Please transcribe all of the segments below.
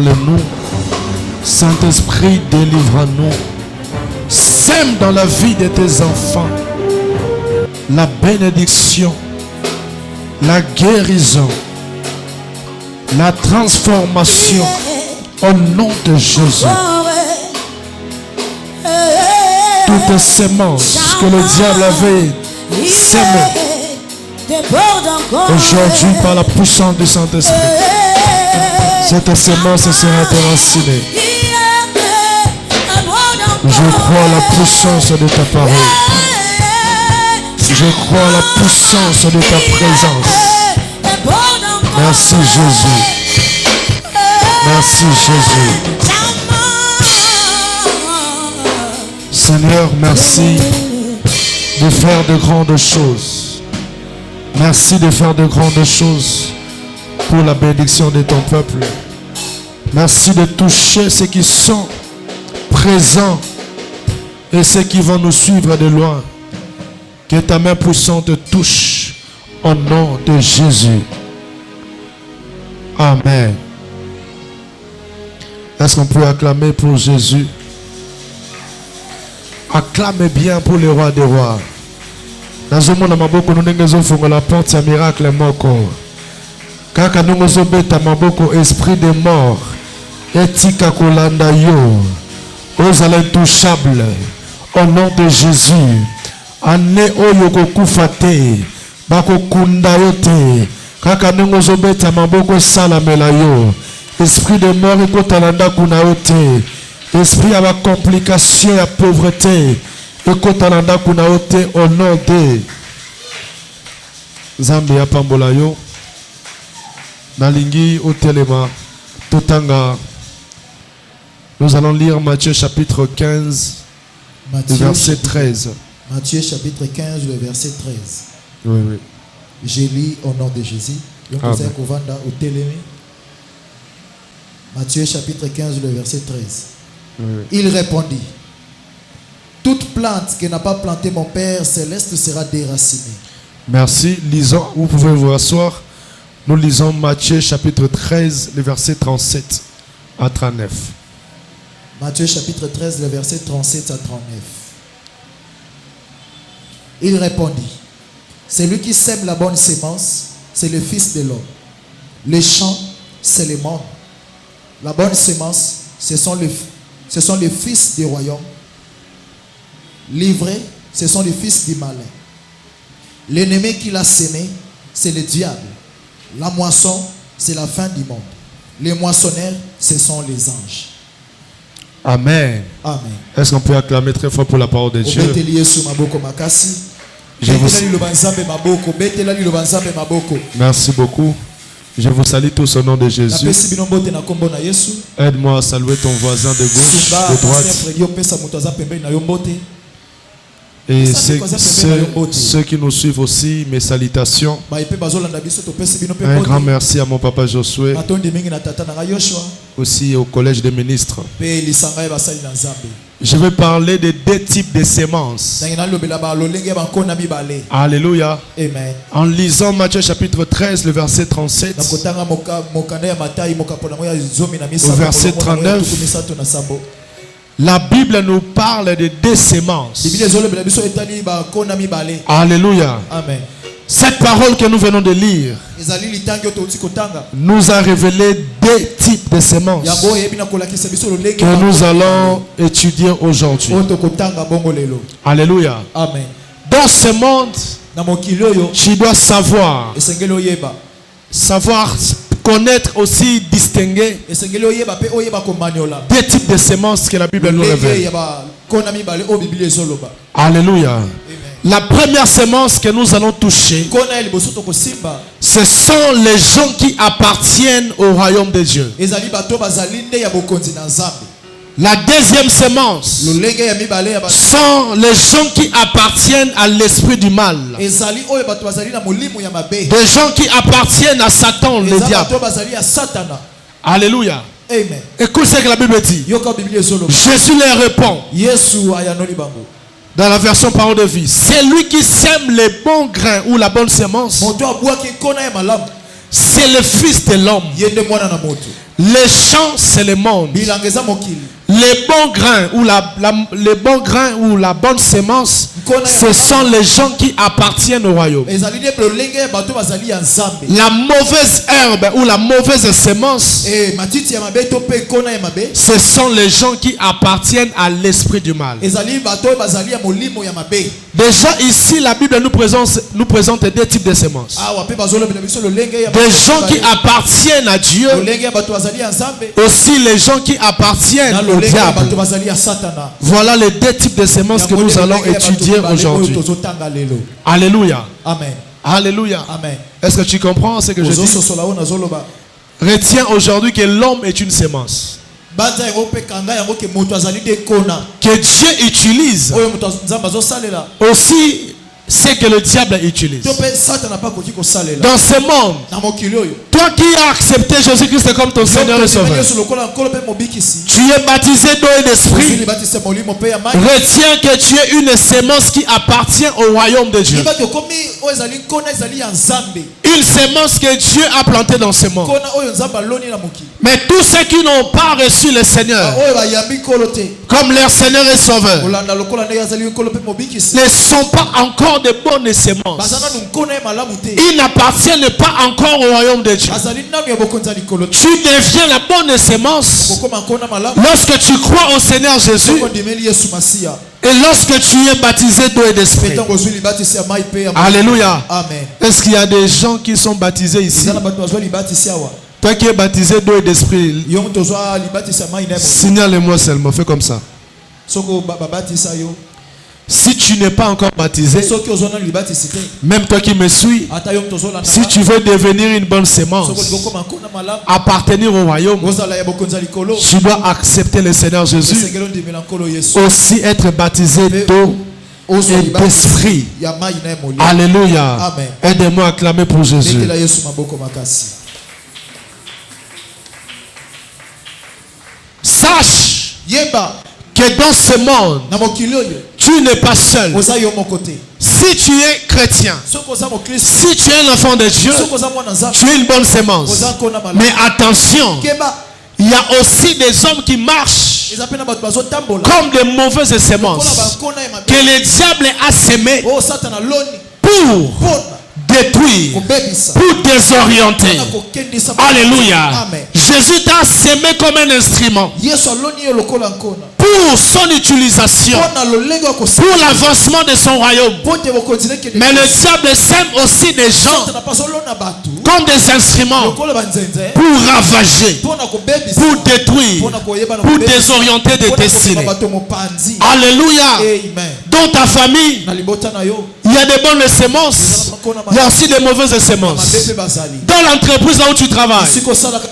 parle-nous. Saint-Esprit, délivre-nous. Sème dans la vie de tes enfants la bénédiction, la guérison, la transformation au nom de Jésus. Toutes ces semences que le diable avait semées aujourd'hui par la puissance du Saint-Esprit, cette semence sera déracinée. Je crois à la puissance de ta parole. Je crois à la puissance de ta présence. Merci Jésus. Merci Jésus. Seigneur, merci de faire de grandes choses. Merci de faire de grandes choses pour la bénédiction de ton peuple. Merci de toucher ceux qui sont présents et ceux qui vont nous suivre de loin. Que ta main puissante touche au nom de Jésus. Amen. Est-ce qu'on peut acclamer pour Jésus? Acclamez bien pour le roi des rois. Dans un monde maboko nous n'engagons la porte à miracle moko. Kaka nous nous beta maboko esprit de mort. Etika kolanda yo. Aux intouchables. Au nom de Jésus. Ane oyo kokufate. Bako kunda yote. Kaka nous nous beta maboko salamela yo. Esprit de mort ekotalanda kuna yote. Esprit à la complication et à pauvreté. Et kotalanda kuna yote au nom de Zambia ya pambola yo. Nalingi otelema totanga. Nous allons lire Matthieu chapitre 15, verset 13. Matthieu chapitre 15, le verset 13. Oui, oui. Je lis au nom de Jésus. Matthieu chapitre 15, le verset 13. Oui, oui. Il répondit: toute plante que n'a pas planté mon Père céleste sera déracinée. Merci. Lisons, vous pouvez vous asseoir. Nous lisons Matthieu chapitre 13, le verset 37 à 39. Matthieu chapitre 13, le verset 37 à 39. Il répondit: celui qui sème la bonne sémence, c'est le Fils de l'homme. Le champ, c'est le monde. La bonne sémence, ce sont les fils du royaume. Livrés, ce sont les fils du malin. L'ennemi qui l'a sémé, c'est le diable. La moisson, c'est la fin du monde. Les moissonneurs, ce sont les anges. Amen. Amen. Est-ce qu'on peut acclamer très fort pour la parole de Dieu? Merci beaucoup. Je vous salue tous au nom de Jésus. Aide-moi à saluer ton voisin de gauche, de droite. Et ceux qui nous suivent aussi, mes salutations. Un grand merci à mon papa Josué. Aussi au collège des ministres. Je vais parler de deux types de semences. Alléluia. Amen. En lisant Matthieu chapitre 13, le verset 37 au verset 39, la Bible nous parle de deux semences. Alléluia. Amen. Cette parole que nous venons de lire nous a révélé deux types de semences que nous allons étudier aujourd'hui. Alléluia. Amen. Dans ce monde, tu dois savoir connaître aussi, distinguer des types de semences que la Bible nous révèle. Alléluia. La première semence que nous allons toucher, ce sont les gens qui appartiennent au royaume de Dieu. La deuxième semence sont les gens qui appartiennent à l'esprit du mal. Des gens qui appartiennent à Satan, le diable. Alléluia. Amen. Écoute ce que la Bible dit. Jésus leur répond dans la version parole de vie: celui qui sème les bons grains ou la bonne semence, c'est c'est le Fils de l'homme. Yende mwana na moto. Les champs, c'est le monde. Bilangeza mokili. Les bons grains les bons grains ou la bonne semence, ce sont les gens qui appartiennent au royaume. La mauvaise herbe ou la mauvaise semence, ce sont les gens qui appartiennent à l'esprit du mal. Déjà ici, la Bible nous présente deux types de semences. Des gens qui appartiennent à Dieu, aussi les gens qui appartiennent au diable. Voilà les deux types de semences que nous allons étudier aujourd'hui. Alléluia. Amen. Alléluia. Amen. Est-ce que tu comprends ce que je dis? Retiens aujourd'hui que l'homme est une semence que Dieu utilise aussi c'est que le diable utilise. Dans ce monde, toi qui as accepté Jésus-Christ comme ton Seigneur et Sauveur, tu es baptisé d'eau et d'esprit. Retiens que tu es une semence qui appartient au royaume de Dieu. Une semence que Dieu a plantée dans ce monde. Mais tous ceux qui n'ont pas reçu le Seigneur comme leur Seigneur et Sauveur ne sont pas encore de bonnes semences. Ils n'appartiennent pas encore au royaume de Dieu. Tu deviens la bonne semence lorsque tu crois au Seigneur Jésus et lorsque tu es baptisé d'eau et d'esprit. Alléluia. Est-ce qu'il y a des gens qui sont baptisés ici? Toi qui es baptisé d'eau et d'esprit, signale-moi seulement, fais comme ça. Si tu n'es pas encore baptisé, même toi qui me suis, si tu veux devenir une bonne semence, appartenir au royaume, tu dois accepter le Seigneur Jésus, aussi être baptisé d'eau et d'esprit. Alléluia. Aidez-moi à acclamer pour Jésus. Sache que dans ce monde, tu n'es pas seul. Si tu es chrétien, si tu es un enfant de Dieu, tu es une bonne semence. Mais attention, il y a aussi des hommes qui marchent comme de mauvaises semences que le diable a semées pour détruire, pour désorienter. Alléluia. Jésus t'a semé comme un instrument pour son utilisation, pour l'avancement de son royaume. Mais le diable sème aussi des gens comme des instruments pour ravager, pour détruire, pour désorienter des destinées. Alléluia. Dans ta famille, il y a des bonnes semences, il y a aussi des mauvaises semences. Dans l'entreprise où tu travailles,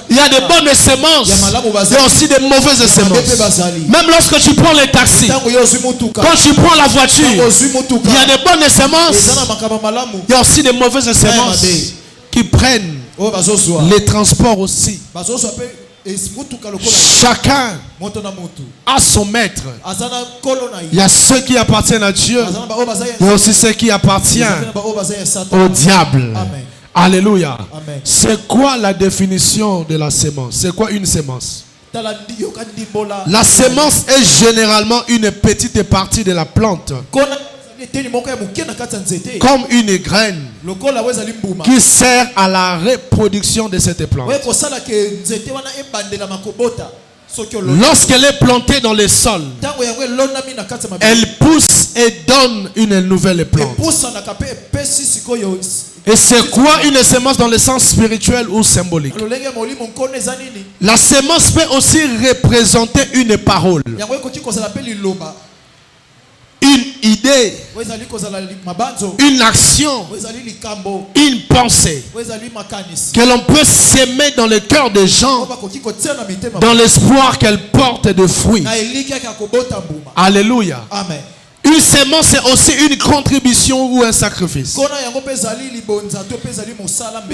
il y a des bonnes semences, il y a aussi des mauvaises semences. Même lorsque tu prends les taxis, quand tu prends la voiture, il y a des bonnes semences, il y a aussi des mauvaises semences qui prennent les transports aussi. Chacun a son maître. Il y a ceux qui appartiennent à Dieu, il y a aussi ceux qui appartiennent au diable. Alléluia. C'est quoi la définition de la semence? C'est quoi une semence? La semence est généralement une petite partie de la plante, comme une graine qui sert à la reproduction de cette plante. Lorsqu'elle est plantée dans le sol, elle pousse et donne une nouvelle plante. Et c'est quoi une semence dans le sens spirituel ou symbolique? La semence peut aussi représenter une parole, une idée, une action, une pensée que l'on peut s'aimer dans le cœur des gens dans l'espoir qu'elle porte des fruits. Alléluia. Une semence, c'est aussi une contribution ou un sacrifice.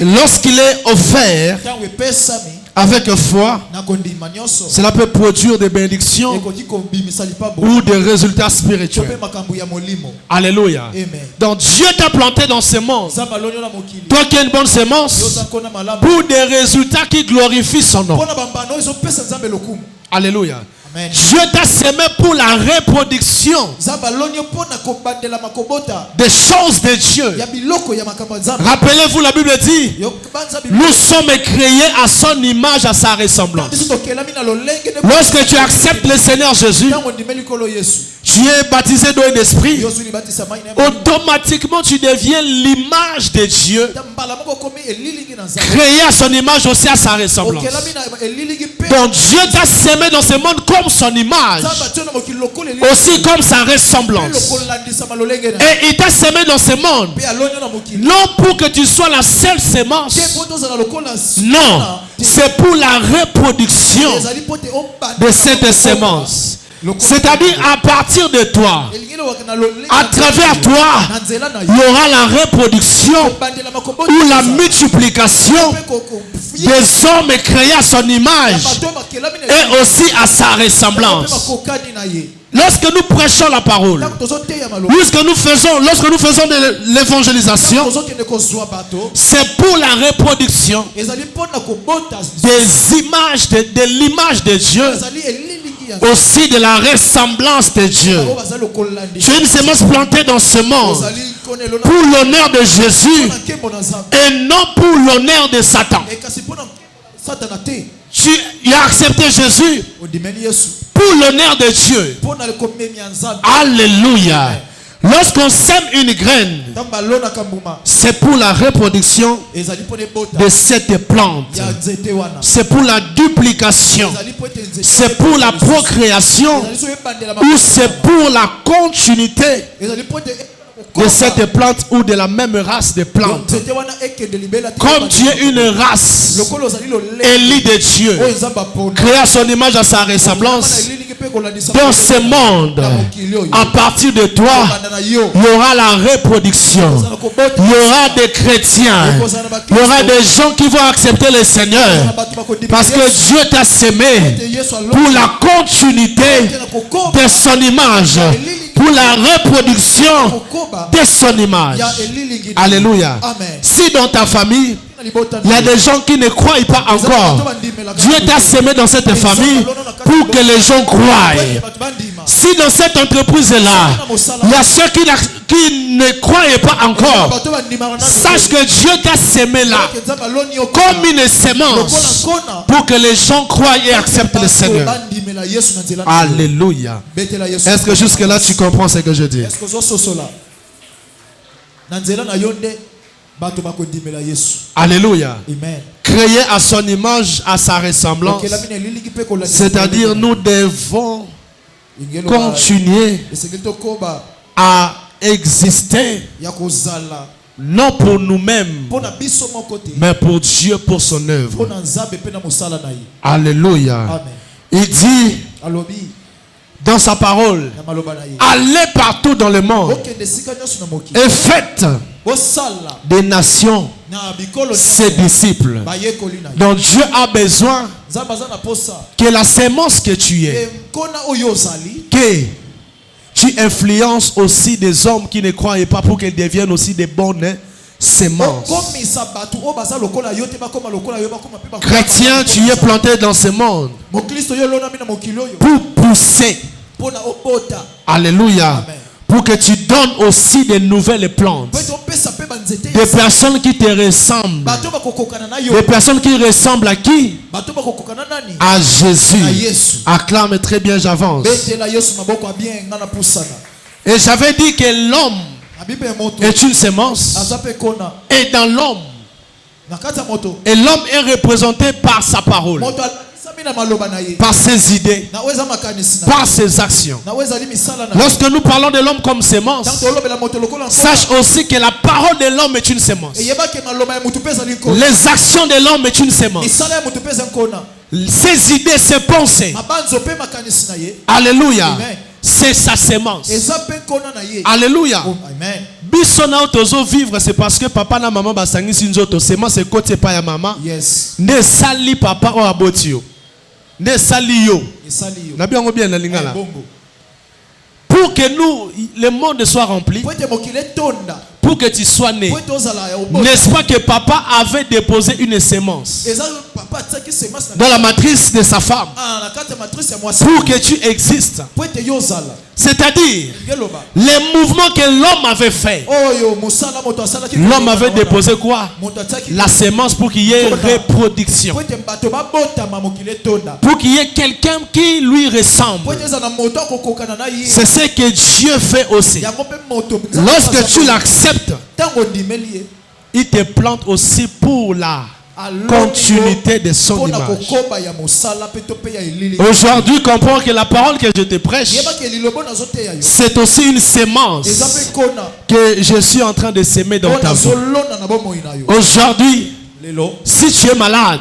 Lorsqu'il est offert avec foi, nakondima nyonso cela peut produire des bénédictions ekoki kobimisa lipabu ou des résultats spirituels. tope makambo ya molimo. Alléluia. Amen. Donc Dieu t'a planté dans ce monde. Nzambe alonyo na mokili Toi qui as une bonne sémence, yoza nkona malamu pour des résultats qui glorifient son nom. mpona bambano oyo ezopesa nzambe lokumu. Alléluia. Amen. Dieu t'a semé pour la reproduction nzambe alonyo mpona kobandela makobota des choses de Dieu. ya biloko ya makambo ya nzambe. Rappelez-vous, la Bible dit, yobanza nous sommes créés à son image, à sa ressemblance. biso tokelami na lolenge de Lorsque tu acceptes le Seigneur Jésus, ntango ondimeli nkolo yesu tu es baptisé d'eau et d'esprit, yosu libatisa mai na automatiquement tu deviens l'image de Dieu, mbala moko okomi elilingi na nzambe créé à son image aussi à sa ressemblance. okelami na elilingi mpe Donc Dieu t'a semé dans ce monde comme son image, nzambe atio na mokili lokola elilingi aussi comme sa mpe ressemblance. lokolandisama lolenge na Et il t'a semé dans ce monde, mpe alonyo na mokili non pour que tu sois la seule sémence, te mpo tozala lokola non, c'est pour la reproduction ezali mpo te de cette sémence. C'est-à-dire à partir de toi, à travers toi, il y aura la reproduction ou la multiplication des hommes créés à son image et aussi à sa ressemblance. Lorsque nous prêchons la parole, lorsque nous faisons de l'évangélisation, c'est pour la reproduction des images, de l'image de Dieu, aussi de la ressemblance de Dieu. Tu es une sémence plantée dans ce monde pour l'honneur de Jésus et non pour l'honneur de Satan. Tu as accepté Jésus pour l'honneur de Dieu. Alléluia. Lorsqu'on sème une graine, c'est pour la reproduction de cette plante. C'est pour la duplication. C'est pour la procréation. Ou c'est pour la continuité de cette plante ou de la même race de plantes. Comme tu es une race élue de Dieu, créée à son image, à sa ressemblance, dans ce monde, à partir de toi, il y aura la reproduction. Il y aura des chrétiens. Il y aura des gens qui vont accepter le Seigneur. Parce que Dieu t'a sémé pour la continuité de son image, pour la reproduction de son image. Alléluia. Si dans ta famille, il y a des gens qui ne croient pas encore, Dieu t'a semé dans cette famille pour que les gens croient. Si dans cette entreprise-là, il y a ceux qui ne croient pas encore, sache que Dieu t'a semé là comme une sémence pour que les gens croient et acceptent le Seigneur. Alléluia. Est-ce que jusque-là tu comprends ce que je dis? Alléluia. Amen. Créé à son image, à sa ressemblance. C'est-à-dire nous devons continuer à exister, non pour nous-mêmes, mais pour Dieu, pour son œuvre. Alléluia. Amen. Il dit dans sa parole, allez partout dans le monde et faites des nations ses disciples. Donc Dieu a besoin que la sémence que tu es, que tu influences aussi des hommes qui ne croient pas pour qu'ils deviennent aussi des bonnes sémences. Chrétien, tu es planté dans ce monde pour pousser. Alléluia. Amen. Pour que tu donnes aussi de nouvelles plantes. Des personnes qui te ressemblent. Des personnes qui ressemblent à qui? À Jésus. Acclame très bien, j'avance. Et j'avais dit que l'homme est une sémence. Et dans l'homme, et l'homme est représenté par sa parole, par ses idées, par ses actions. Lorsque nous parlons de l'homme comme sémence, sache aussi que la parole de l'homme est une sémence. Les actions de l'homme est une sémence. Ses idées, ses pensées, alléluia, c'est sa sémence. Alléluia. Bisona otozo vivre c'est parce que papa na maman basangi sinzoto seulement c'est côté pas ya maman. Yes. Ne sali papa o abotio. Ne sali yo. Esali yo. Na bien bien na lingala. Bongo. Pour que nous le monde soit rempli. Po ete mokili tonda. Pour que tu sois né. Po ete ozala ya obo. N'est-ce pas que papa avait déposé une sémence Eza papa tsaki semence dans la matrice de sa femme ah na kati matrice ya mwasi. pour que tu existes. Po ete yo ozala. C'est-à-dire Ngeloba. les mouvements que l'homme avait fait. Oyo musala moto asala ki. L'homme avait déposé quoi? Moto tsaki. La sémence pour qu'il y ait reproduction. Po ete bato ba botama mokili tonda. Pour qu'il y ait quelqu'un qui lui ressemble. Po ete eza na moto akokokana na ye. C'est ce que Dieu fait aussi. Yango pe moto. Lorsque tu l'acceptes, tango ndimeli ye. il te plante aussi pour la continuité de son image. Aujourd'hui, comprends que la parole que je te prêche, c'est aussi une sémence que je suis en train de s'aimer dans ta vie. Aujourd'hui, si tu es malade,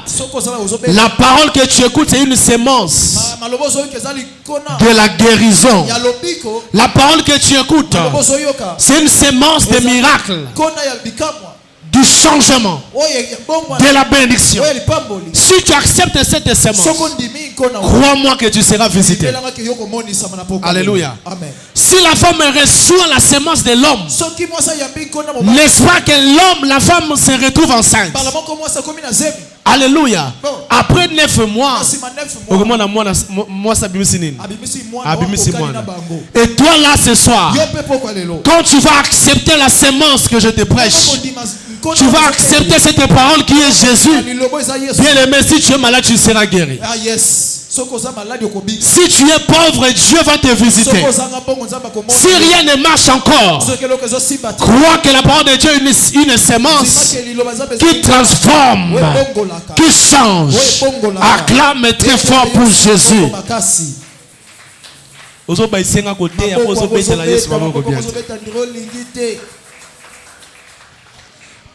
la parole que tu écoutes, c'est une sémence de la guérison. La parole que tu écoutes, c'est une sémence de miracle, du changement, de la bénédiction. Si tu acceptes cette sémence, crois-moi que tu seras visité. Alléluia. Si la femme reçoit la sémence de l'homme, n'est-ce pas que l'homme, la femme se retrouve enceinte? Alléluia. Après 9 mois, et toi là ce soir, quand tu vas accepter la sémence que je te prêche, tu vas accepter cette parole qui est Jésus. Bien aimé, si tu es malade, tu seras guéri. Si tu es pauvre, Dieu va te visiter. Si rien ne marche encore, crois que la parole de Dieu est une sémence qui transforme, qui change. Acclame très fort pour Jésus.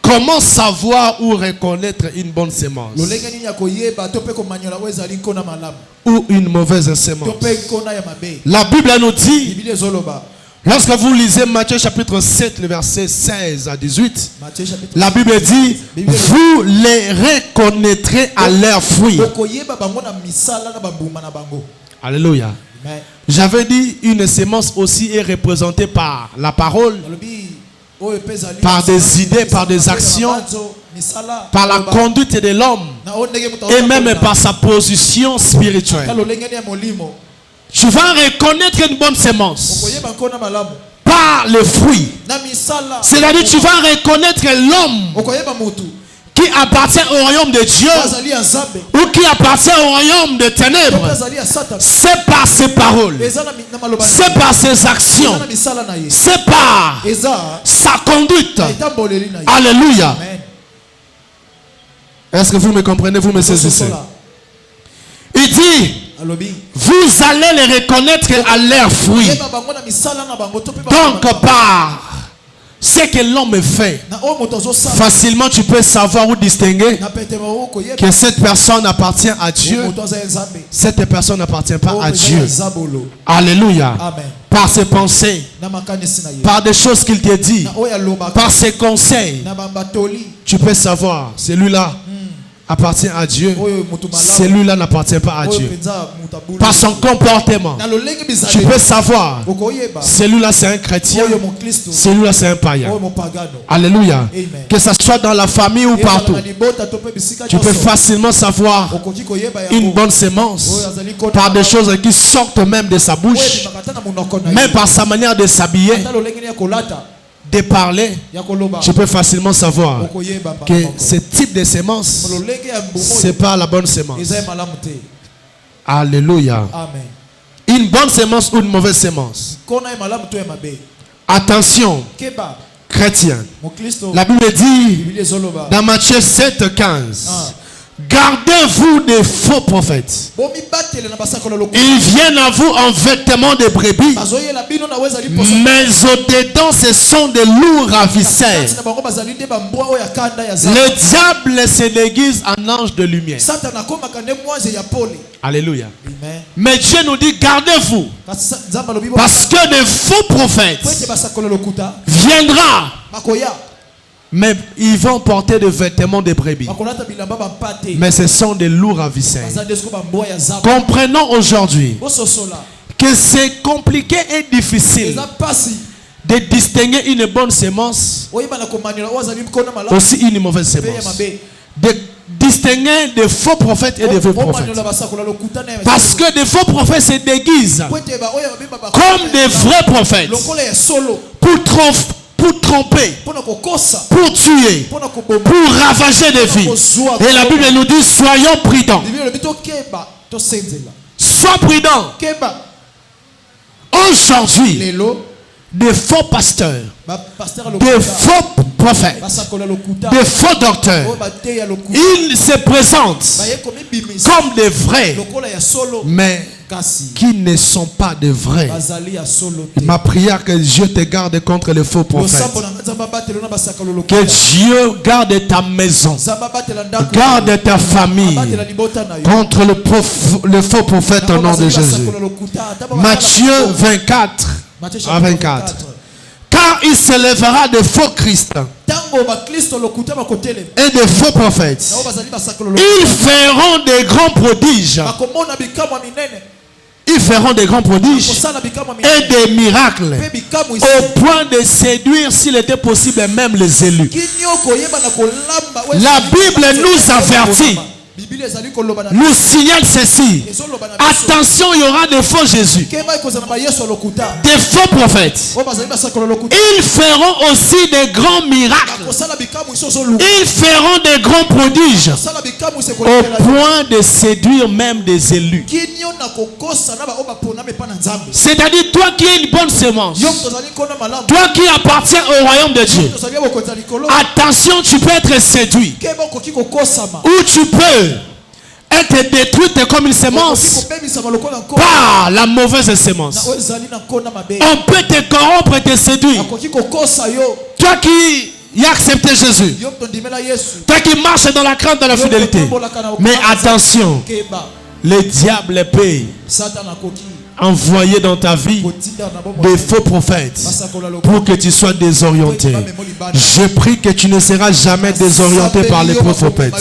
Comment savoir ou reconnaître une bonne sémence ou une mauvaise sémence? La Bible nous dit, lorsque vous lisez Matthieu chapitre 7, le verset 16 à 18, la Bible dit, vous les reconnaîtrez à leurs fruits. Alléluia. J'avais dit, une sémence aussi est représentée par la parole, par des idées, par des actions, par la conduite de l'homme et même par sa position spirituelle. Tu vas reconnaître une bonne sémence par le fruit. C'est-à-dire tu vas reconnaître l'homme qui appartient au royaume de Dieu ou qui appartient au royaume des ténèbres. C'est par ses paroles, c'est par ses actions, c'est par sa conduite. Alléluia. Est-ce que vous me comprenez, vous me saisissez? Il dit, vous allez les reconnaître à leurs fruits. Donc par ce que l'homme fait, facilement tu peux savoir ou distinguer que cette personne appartient à Dieu. Cette personne n'appartient pas à Dieu. Alléluia. Par ses pensées, par des choses qu'il te dit, par ses conseils, tu peux savoir celui-là appartient à Dieu, celui-là n'appartient pas à Dieu. Par son comportement, tu peux savoir celui-là c'est un chrétien, celui-là c'est un païen. Alléluia. Que ce soit dans la famille ou partout, tu peux facilement savoir une bonne sémence par des choses qui sortent même de sa bouche, même par sa manière de s'habiller, de parler. Tu peux facilement savoir que ce type de sémence, c'est pas la bonne sémence. Alléluia. Une bonne sémence ou une mauvaise sémence. Attention, chrétien. La Bible dit dans Matthieu 7, 15, Gardez-vous des faux prophètes. Ils viennent à vous en vêtements de brebis, mais au-dedans ce sont des loups ravisseurs. Le diable se déguise en ange de lumière. Alléluia. Mais Dieu nous dit gardez-vous, parce que des faux prophètes viendront, mais ils vont porter des vêtements de brebis, mais ce sont des loups ravisseurs. Comprenons aujourd'hui que c'est compliqué et difficile de distinguer une bonne sémence aussi une mauvaise sémence, de distinguer des faux prophètes et des vrais prophètes, parce que des faux prophètes se déguisent comme des vrais prophètes pour tromper, pour tuer, pour ravager des vies. Et la Bible nous dit soyons prudents. Sois prudent. Aujourd'hui, des faux pasteurs, des faux prophètes, des faux docteurs, ils se présentent comme des vrais, mais qui ne sont pas des vrais. Ma prière que Dieu te garde contre les faux prophètes. Que Dieu garde ta maison, garde ta famille contre le faux prophète au nom de Jésus. Matthieu 24 à 24. Car il se lèvera de faux Christ et de faux prophètes. Ils feront des grands prodiges. Ils feront des grands prodiges et des miracles au point de séduire, s'il était possible, même les élus. La Bible nous avertit, nous signale ceci. Attention, il y aura des faux Jésus, des faux prophètes. Ils feront aussi des grands miracles. Ils feront des grands prodiges au point de séduire même des élus. C'est-à-dire toi qui es une bonne sémence, toi qui appartiens au royaume de Dieu, attention, tu peux être séduit, ou tu peux être détruite comme une sémence par la mauvaise sémence. On peut te corrompre et te séduire. Toi qui as accepté Jésus, toi qui marches dans la crainte de la fidélité. Mais attention, le diable paye. Envoyer dans ta vie des faux prophètes pour que tu sois désorienté. Je prie que tu ne seras jamais désorienté par les faux prophètes.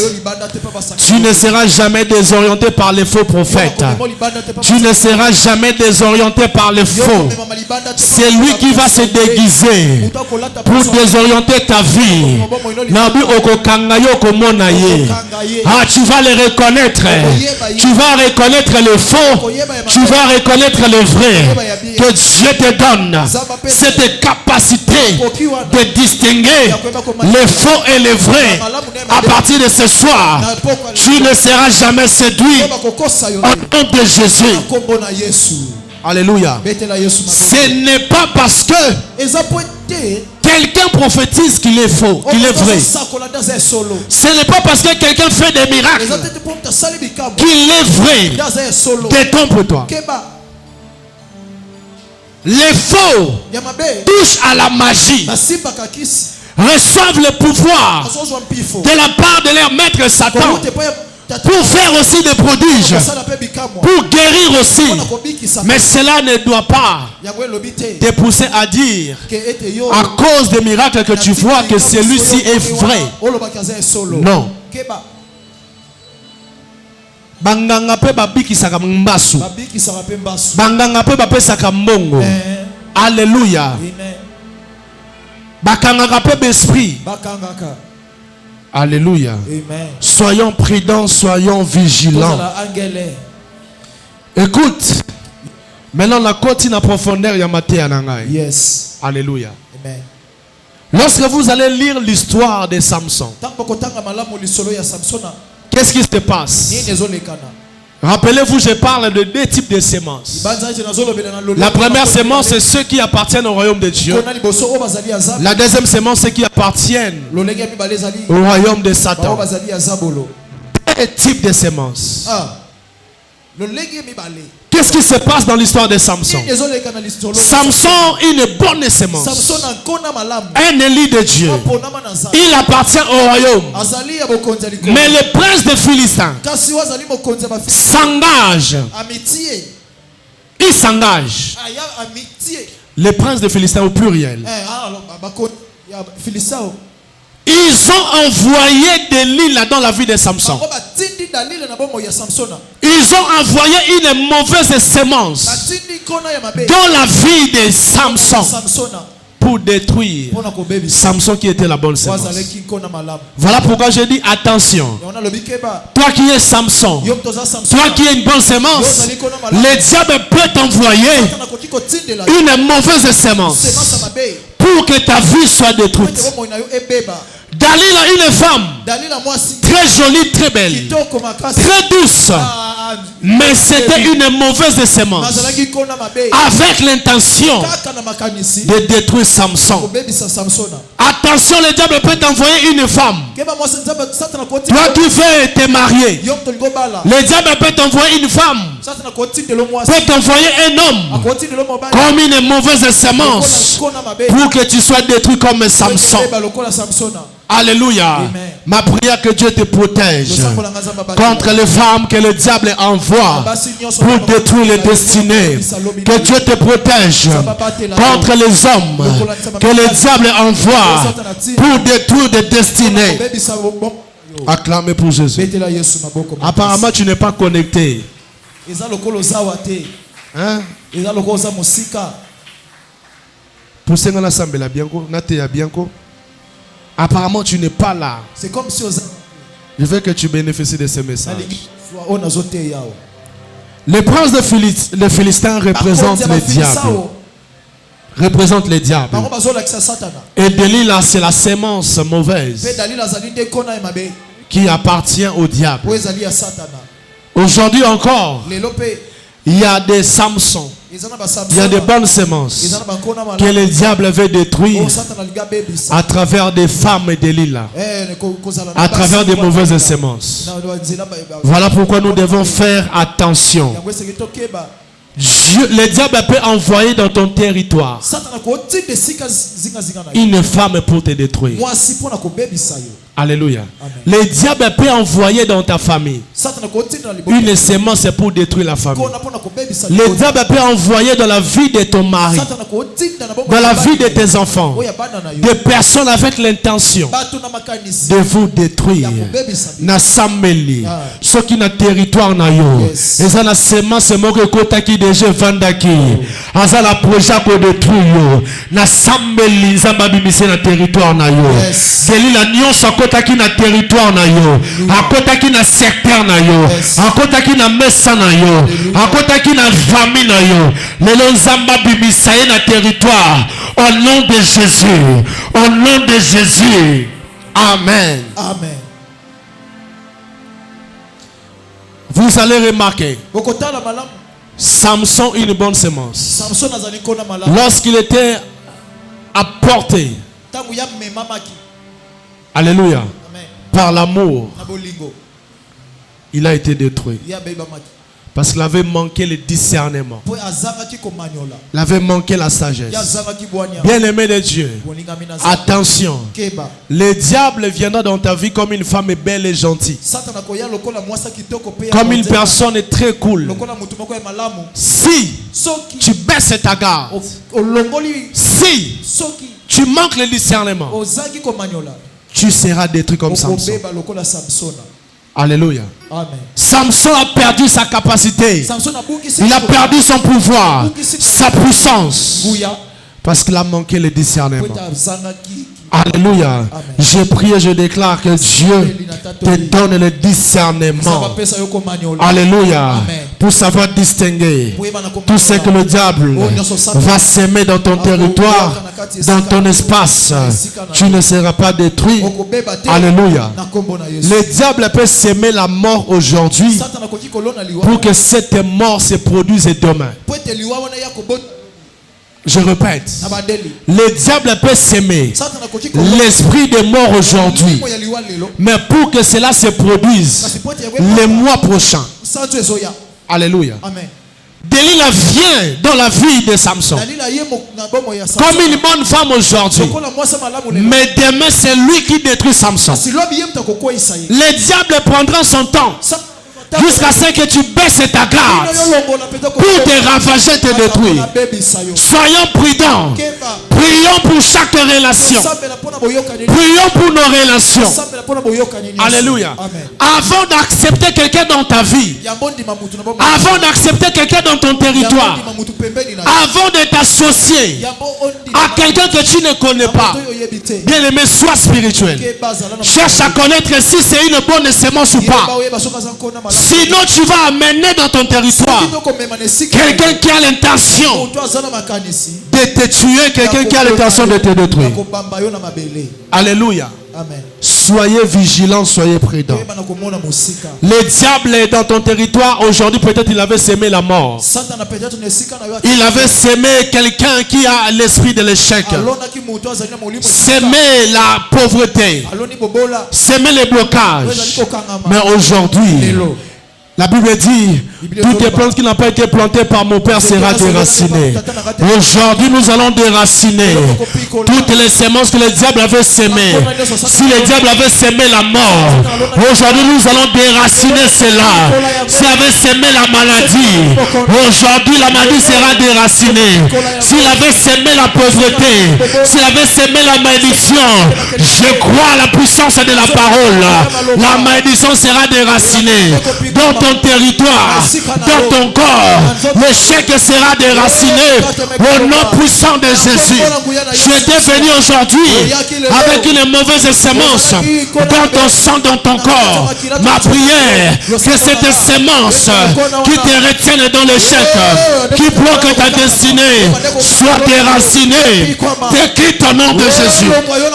Tu ne seras jamais désorienté par les faux prophètes. Tu ne seras jamais désorienté par les faux. C'est lui qui va se déguiser pour désorienter ta vie. Ah, tu vas les reconnaître. Tu vas reconnaître le faux. Tu vas reconnaître le vrai. Que Dieu te donne cette capacité de distinguer les faux et les vrais. À partir de ce soir, tu ne seras jamais séduit au nom de Jésus. Alléluia. Ce n'est pas parce que quelqu'un prophétise qu'il est faux, qu'il est vrai. Ce n'est pas parce que quelqu'un fait des miracles qu'il est vrai. Détrompe-toi. Les faux touchent à la magie, reçoivent le pouvoir de la part de leur maître Satan pour faire aussi des prodiges, pour guérir aussi. Mais cela ne doit pas te pousser à dire, à cause des miracles que tu vois, que celui-ci est vrai. Non. Banganga pe babikisaka mbasu. Banganga pe bapesaka mbongo. Alléluia. Bakangaka pe besprit. Alléluia. Soyons prudents, soyons vigilants. Écoute. Maintenant la continue en profondeur yamaté anangai. Yes. Alléluia. Amen. Lorsque vous allez lire l'histoire de Samson, qu'est-ce qui se passe? Rappelez-vous, je parle de deux types de sémences. La première sémence, c'est ceux qui appartiennent au royaume de Dieu. La deuxième sémence, c'est ceux qui appartiennent au royaume de Satan. deux types de semences. Le legi mibale. Qu'est-ce qui se passe dans l'histoire de Samson? Samson, une bonne semence. Un élu de Dieu. Il appartient au royaume. Mais le prince des Philistins s'engage. Il s'engage. Les princes des Philistins au pluriel. Ils ont envoyé des lignes dans la vie de Samson. Ils ont envoyé une mauvaise semence dans la vie de Samson pour détruire Samson qui était la bonne semence. Voilà pourquoi je dis attention. Toi qui es Samson, toi qui es une bonne semence, le diable peut t'envoyer une mauvaise semence pour que ta vie soit détruite. Dalila, une femme très jolie, très belle, très douce, mais c'était une mauvaise semence avec l'intention de détruire Samson. Attention, le diable peut t'envoyer une femme. Toi qui veux te marier, le diable peut t'envoyer une femme, peut t'envoyer un homme comme une mauvaise semence pour que tu sois détruit comme Samson. Alléluia. Amen. Ma prière que Dieu te protège contre les femmes que le diable envoie pour détruire les destinées. Que Dieu te protège contre les hommes que le diable envoie pour détruire des destinées. Acclamez pour Jésus. Apparemment, tu n'es pas connecté. Hein? Pour ce qu'on a semblé bien, apparemment, tu n'es pas là. C'est comme si je veux que tu bénéficies de ce message. Les princes de Philistins représentent les diables. Représentent les diables. Et Delilah, c'est la sémence mauvaise qui appartient au diable. Aujourd'hui encore, il y a des Samsons. Il y a des bonnes semences que le diable veut détruire à travers des femmes et des lilas, à travers des mauvaises semences. Voilà pourquoi nous devons faire attention. Le diable peut envoyer dans ton territoire une femme pour te détruire. Alléluia. Le diable peut envoyer dans ta famille une semence pour détruire la famille. Le diable peut envoyer dans la vie de ton mari, dans la vie de tes enfants, des personnes avec l'intention de vous détruire. Na sameli, ce qui na territoire na yo, et ça na semence moke kota ki déjà vandaki, asa la projet pour détruire yo. Na sameli zamba bimise na territoire na yo. Deli la nyonso kota ki na territoire na yo, akota ki na secteur na yo, akota ki na mesa na yo, akota ki na famille na yo. Lelo zamba bimisa na territoire au nom de Jésus. Au nom de Jésus. Amen. Amen. Vous allez remarquer, Samson une bonne semence. Lorsqu'il était apporté, alléluia, par l'amour, il a été détruit. Parce qu'il avait manqué le discernement. Il avait manqué la sagesse. Bien-aimé de Dieu, attention. Le diable viendra dans ta vie comme une femme belle et gentille. Comme une personne très cool. Si tu baisses ta garde, si tu manques le discernement, tu seras détruit comme Samson. Alléluia. Amen. Samson a perdu sa capacité. Il a perdu son pouvoir, sa puissance. Parce qu'il a manqué le discernement. Alléluia. Amen. Je prie et je déclare que Dieu te donne le discernement. Alléluia. Amen. Pour savoir distinguer tout ce que le diable va s'aimer dans ton territoire, dans ton espace. Tu ne seras pas détruit. Alléluia. Le diable peut s'aimer la mort aujourd'hui pour que cette mort se produise demain. Je répète. na bandeli. Le diable peut s'aimer Satan akoki ko l'esprit de mort aujourd'hui. Molimo ya liwa lelo. Mais pour que cela se produise Kasi pote ya le mois prochain. Santo ezoya. Alléluia. Amen. Delilah vient dans la vie de Samson Dalila ye na bomo ya Samson. comme une bonne femme aujourd'hui. Sokola mwasa malamu lelo. Mais demain, c'est lui qui détruit Samson. Kasi lobi ye mtakoko isaye. Le diable prendra son temps jusqu'à ce que tu baisses ta garde pour te ravager, te détruire. Soyons prudents. Prions pour chaque relation. Prions pour nos relations. Alléluia. Avant d'accepter quelqu'un dans ta vie, avant d'accepter quelqu'un dans ton territoire, avant de t'associer à quelqu'un que tu ne connais pas, bien aimé, sois spirituel. Cherche à connaître si c'est une bonne sémence ou pas. Sinon, tu vas amener dans ton territoire quelqu'un qui a l'intention de te tuer, quelqu'un qui a l'intention de te détruire. Alléluia. Amen. Soyez vigilants, soyez prudents. Le diable est dans ton territoire. Aujourd'hui, peut-être il avait sémé la mort. Il avait sémé quelqu'un qui a l'esprit de l'échec. Sémé la pauvreté. Sémé les blocages. Mais aujourd'hui, la Bible dit, toutes les plantes qui n'ont pas été plantées par mon Père sera déracinées. Aujourd'hui, nous allons déraciner toutes les semences que le diable avait sémées. Si le diable avait sémé la mort, aujourd'hui, nous allons déraciner cela. S'il avait sémé la maladie, aujourd'hui, la maladie sera déracinée. S'il avait sémé la pauvreté, s'il avait sémé la malédiction, je crois à la puissance de la parole. La malédiction sera déracinée. Dans ton territoire, dans ton corps, l'échec sera déraciné au nom puissant de Jésus. Tu étais venu aujourd'hui avec une mauvaise sémence dans ton sang, dans ton corps. Ma prière, que cette sémence qui te retienne dans l'échec, qui bloque ta destinée, soit déracinée. T'écris au nom de Jésus.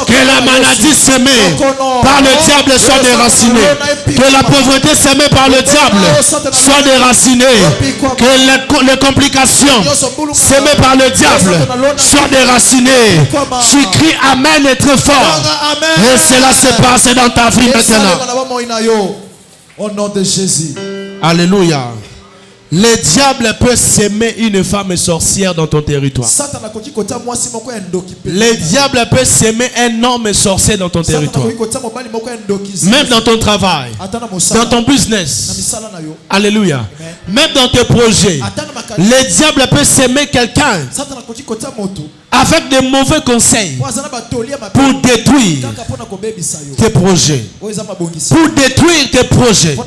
Que la maladie sémée par le diable soit déracinée. Que la pauvreté sémée par le diable soit déracinée. Que les complications sémées par le diable soient déracinées. Tu cries Amen et très fort. Et cela se passe dans ta vie maintenant. Au nom de Jésus. Alléluia. Le diable peut s'aimer une femme sorcière dans ton territoire. Le diable peut s'aimer un homme sorcier dans ton territoire. Même dans ton travail, dans ton business. Alléluia. Même dans tes projets. Le diable peut s'aimer quelqu'un avec de mauvais conseils pour détruire tes projets. Pour détruire tes projets.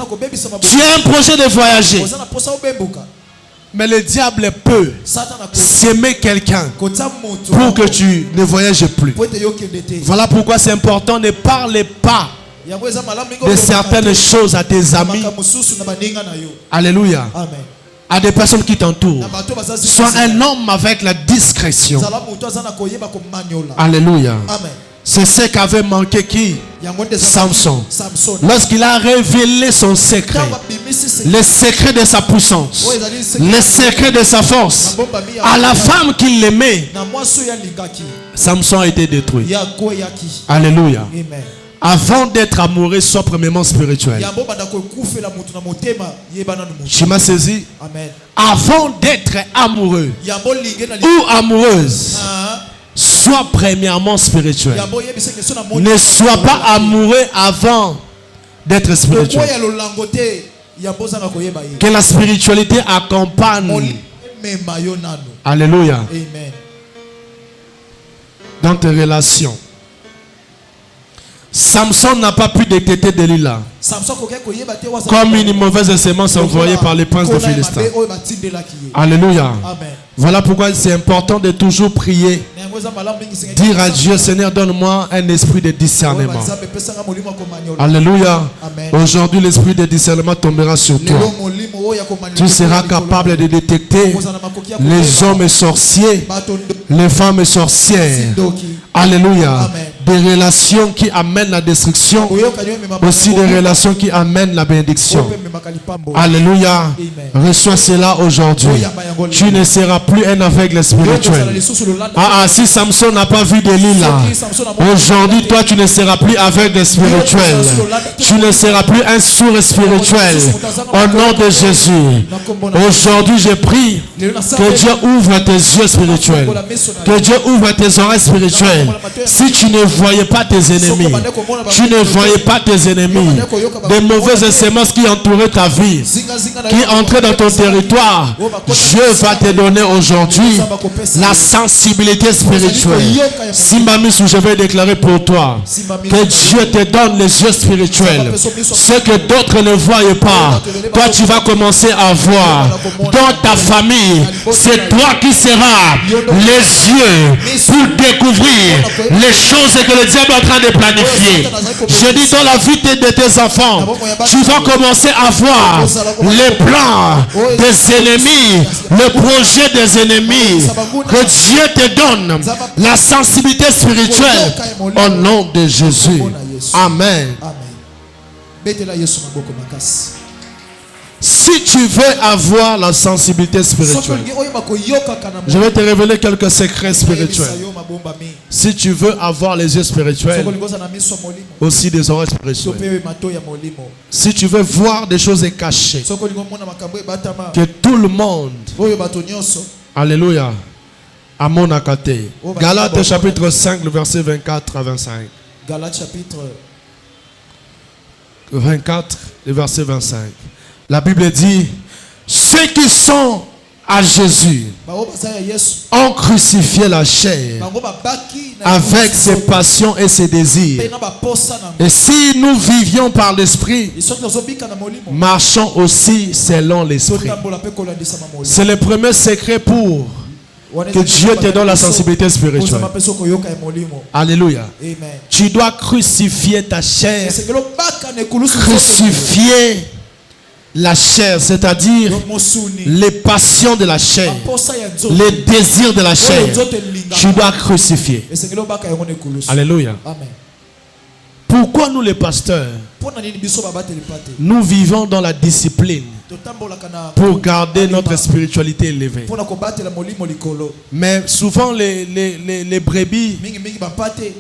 Tu as un projet de voyager. Mais le diable peut s'aimer quelqu'un pour que tu ne voyages plus. Voilà pourquoi c'est important, ne parle pas de certaines choses à tes amis. Alléluia. À des personnes qui t'entourent. Sois un homme avec la discrétion. Alléluia. C'est ce qu'avait manqué qui? Samson. Lorsqu'il a révélé son secret, le secret de sa puissance, le secret de sa force, à la femme qu'il aimait, Samson a été détruit. Alléluia. Avant d'être amoureux, sois premièrement spirituel. Tu m'as saisi? Avant d'être amoureux ou amoureuse, sois premièrement spirituel. Ne sois pas amoureux avant d'être spirituel. Que la spiritualité accompagne. Alléluia. Dans tes relations. Samson n'a pas pu détecter Delilah comme une mauvaise sémence envoyée par les princes de Philistins. Alléluia. Voilà pourquoi c'est important de toujours prier. Dire à Dieu, Seigneur, donne-moi un esprit de discernement. Alléluia. Aujourd'hui, l'esprit de discernement tombera sur toi. Tu seras capable de détecter les hommes sorciers, les femmes sorcières. Alléluia. Des relations qui amènent la destruction, aussi des relations qui amènent la bénédiction. Alléluia. Reçois cela aujourd'hui. tu ne seras plus un aveugle spirituel. Si Samson n'a pas vu Delilah, aujourd'hui toi tu ne seras plus aveugle spirituel. Tu ne seras plus un sourd spirituel. Au nom de Jésus. Aujourd'hui je prie que Dieu ouvre tes yeux spirituels. Que Dieu ouvre tes oreilles spirituelles. Si tu ne voyais pas tes ennemis, tu ne voyais pas tes ennemis, des mauvaises semences qui entouraient ta vie, qui entraient dans ton territoire, Dieu va te donner aujourd'hui la sensibilité spirituelle. Si Mamisou, je vais déclarer pour toi que Dieu te donne les yeux spirituels. Ce que d'autres ne voient pas, toi tu vas commencer à voir. Dans ta famille, c'est toi qui seras les yeux pour découvrir les choses que le diable est en train de planifier. Je dis dans la vie de tes enfants, tu vas commencer à voir les plans des ennemis, le projet des ennemis. Que Dieu te donne la sensibilité spirituelle au nom de Jésus. Amen. Si tu veux avoir la sensibilité spirituelle, je vais te révéler quelques secrets spirituels. Si tu veux avoir les yeux spirituels, aussi des oreilles spirituelles. Si tu veux voir des choses cachées, que tout le monde, alléluia, à mon akaté. Galates chapitre 5, le verset 24 à 25. Galates chapitre 24, le verset 25. La Bible dit, ceux qui sont à Jésus ont crucifié la chair avec ses passions et ses désirs. Et si nous vivions par l'esprit, marchons aussi selon l'esprit. C'est le premier secret pour que Dieu te donne la sensibilité spirituelle. Alléluia. Tu dois crucifier ta chair. Crucifier la chair, c'est-à-dire les passions de la chair, les désirs de la chair. Tu dois crucifier. Alléluia. Pourquoi nous les pasteurs, nous vivons dans la discipline pour garder notre spiritualité élevée? Mais souvent les brebis,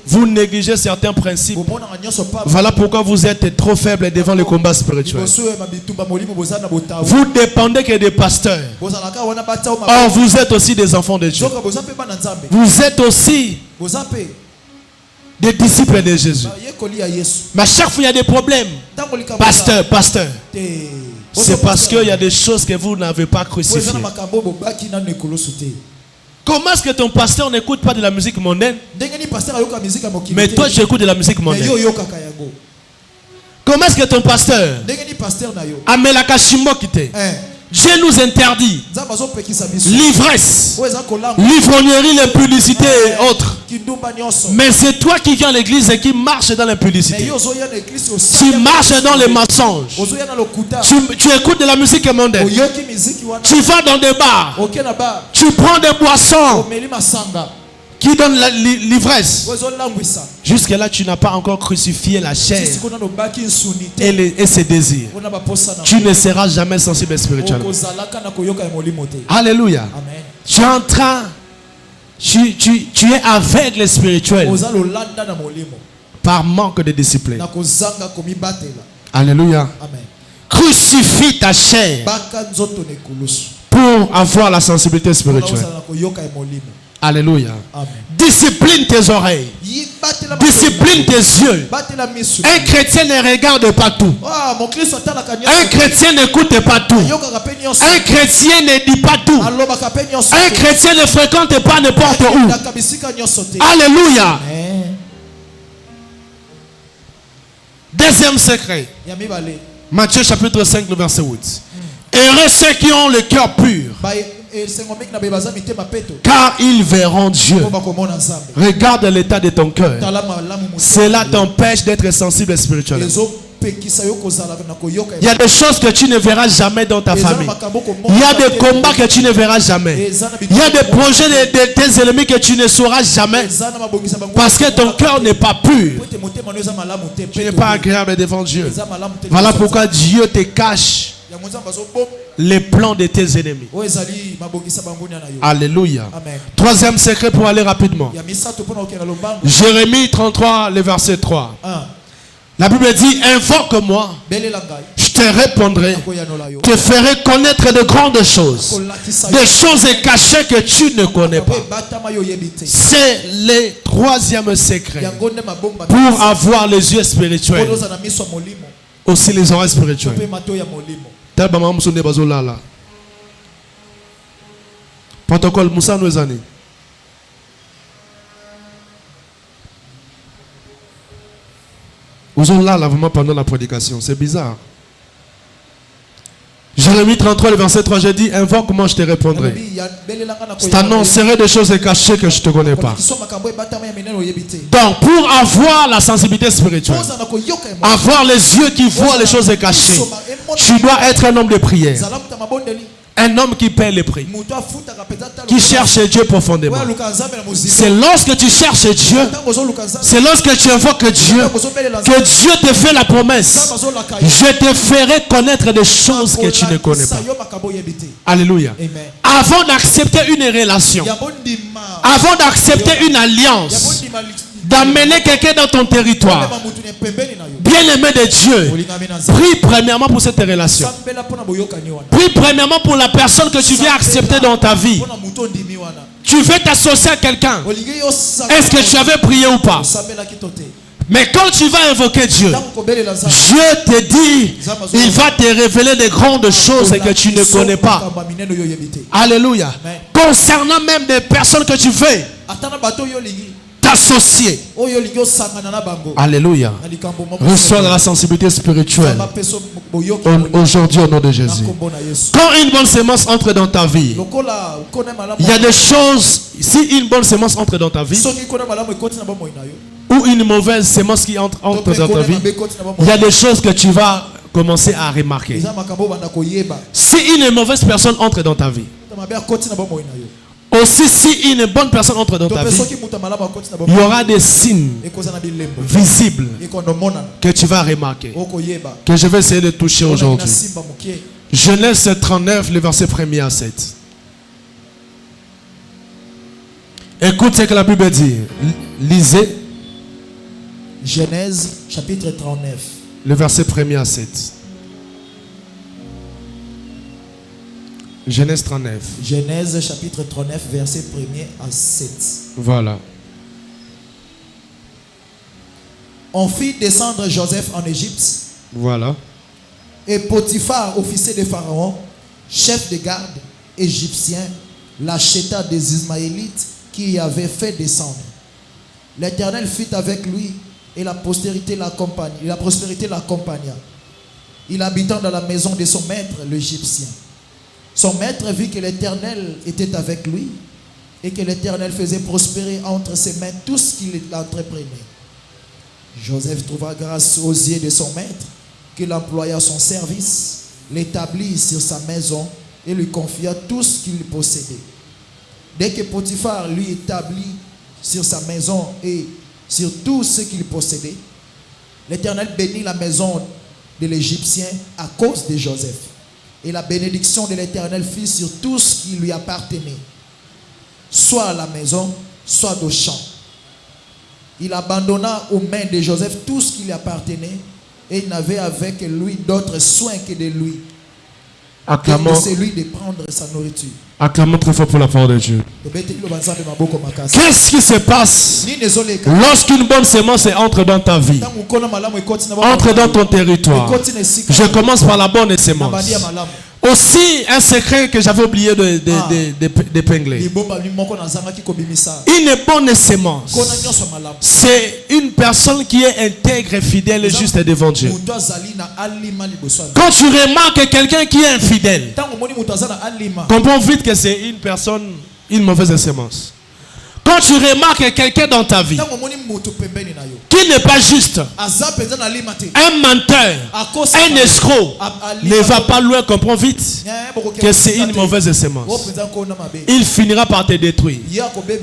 vous négligez certains principes. Voilà pourquoi vous êtes trop faibles devant le combat spirituel. Vous dépendez que des pasteurs. Or vous êtes aussi des enfants de Dieu. Vous êtes aussi des disciples de Jésus. Mais à chaque fois il y a des problèmes. Pasteur, c'est parce qu'il y a des choses que vous n'avez pas crucifiées. Comment est-ce que ton pasteur n'écoute pas de la musique mondaine, mais toi tu écoutes de la musique mondaine? Comment est-ce que ton pasteur Amelaka Shimokite, Dieu nous interdit l'ivresse, l'ivrognerie, l'impudicité et autres. Mais c'est toi qui viens à l'église et qui marche dans l'impudicité. Tu marches dans les mensonges. Tu écoutes de la musique mondaine. Tu vas dans des bars. Tu prends des boissons qui donnent l'ivresse. Jusque là, tu n'as pas encore crucifié la chair et ses désirs. Tu ne seras jamais sensible spirituellement. Alléluia. Tu es en train, tu es aveugle spirituel par manque de discipline. Alléluia. Crucifie ta chair pour avoir la sensibilité spirituelle. Alléluia. Amen. Discipline tes oreilles. Discipline tes yeux. Un chrétien ne regarde pas tout. Un chrétien n'écoute pas tout. Un chrétien ne dit pas tout. Un chrétien ne fréquente pas n'importe où. Alléluia. Deuxième secret. Matthieu chapitre 5, le verset 8. Heureux ceux qui ont le cœur pur, car ils verront Dieu. Regarde l'état de ton cœur. Cela t'empêche d'être sensible spirituellement. Il y a des choses que tu ne verras jamais dans ta famille. Il y a des combats que tu ne verras jamais. Il y a des projets de tes ennemis que tu ne sauras jamais. Parce que ton cœur n'est pas pur. Tu n'es pas agréable devant Dieu. Voilà pourquoi Dieu te cache les plans de tes ennemis. oyo ezali mabongisa bangunia na yo. Alléluia. Amen. Troisième secret pour aller rapidement. Ya misato mpona okenda lombango. Jérémie 33, le verset 3. 1. La Bible dit, invoque-moi, Belela ngai. je te répondrai, Nakoyanola yo. te ferai connaître de grandes choses, des choses cachées que tu ne connais pas. Batama yo yebite. C'est le troisième secret Yango nde mabomba. pour avoir les yeux spirituels, Oza na miso ya molimo. aussi les oreilles spirituelles. Pe mato ya molimo. Tel bama musonde bazolala. Protocole Moussa Nouezani. Vous êtes là vraiment pendant la prédication. C'est bizarre. Jérémie 33, le verset 3, j'ai dit, invoque-moi, je te répondrai. Je t'annoncerai des choses cachées que je ne te connais pas. Donc, pour avoir la sensibilité spirituelle, avoir les yeux qui voient les choses cachées, tu dois être un homme de prière. Un homme qui paie les prix, qui cherche Dieu profondément. C'est lorsque tu cherches Dieu, c'est lorsque tu invoques Dieu, que Dieu te fait la promesse. Je te ferai connaître des choses que tu ne connais pas. Alléluia. Avant d'accepter une relation, avant d'accepter une alliance, d'amener quelqu'un dans ton territoire, bien-aimé de Dieu, prie premièrement pour cette relation. Prie premièrement pour la personne que tu viens accepter dans ta vie. Tu veux t'associer à quelqu'un. Est-ce que tu avais prié ou pas? Mais quand tu vas invoquer Dieu, Dieu te dit, il va te révéler des grandes choses que tu ne connais pas. Alléluia. Concernant même des personnes que tu veux t'associer. Alléluia. Reçois la sensibilité spirituelle aujourd'hui au nom de Jésus. Quand une bonne sémence entre dans ta vie, il y a des choses. Si une bonne sémence entre dans ta vie, ou une mauvaise sémence qui entre dans ta vie, il y a des choses que tu vas commencer à remarquer. Si une mauvaise personne entre dans ta vie, aussi si une bonne personne entre dans ta vie, il y aura des signes visibles que tu vas remarquer, que je vais essayer de toucher aujourd'hui. Genèse 39, le verset 1er à 7. Écoute ce que la Bible dit. Lisez. Genèse chapitre 39. Le verset 1er à 7. Genèse 39. Genèse chapitre 39, verset 1er à 7. Voilà. On fit descendre Joseph en Égypte. Voilà. Et Potiphar, officier de Pharaon, chef de garde égyptien, l'acheta des Ismaélites qui y avaient fait descendre. L'Éternel fut avec lui et la prospérité l'accompagna. Il habitant dans la maison de son maître, l'Égyptien. Son maître vit que l'Éternel était avec lui et que l'Éternel faisait prospérer entre ses mains tout ce qu'il entreprenait. Joseph trouva grâce aux yeux de son maître, qu'il employa à son service, l'établit sur sa maison et lui confia tout ce qu'il possédait. Dès que Potiphar lui établit sur sa maison et sur tout ce qu'il possédait, l'Éternel bénit la maison de l'Égyptien à cause de Joseph. Et la bénédiction de l'Éternel fut sur tout ce qui lui appartenait, soit à la maison, soit au champ. Il abandonna aux mains de Joseph tout ce qui lui appartenait, et il n'avait avec lui d'autres soins que de lui. Acclamons. C'est lui de prendre sa nourriture. Acclamons très fort pour la parole de Dieu. Qu'est-ce qui se passe lorsqu'une bonne sémence entre dans ta vie, entre dans ton territoire? Je commence par la bonne sémence. Aussi, un secret que j'avais oublié d'épingler. Une bonne sémence, c'est une personne qui est intègre, fidèle et juste devant Dieu. Quand tu remarques quelqu'un qui est infidèle, comprends vite que c'est une personne, une mauvaise sémence. Quand tu remarques quelqu'un dans ta vie qui n'est pas juste, un menteur, un escroc, ne va pas loin, comprends vite que c'est une mauvaise sémence. Il finira par te détruire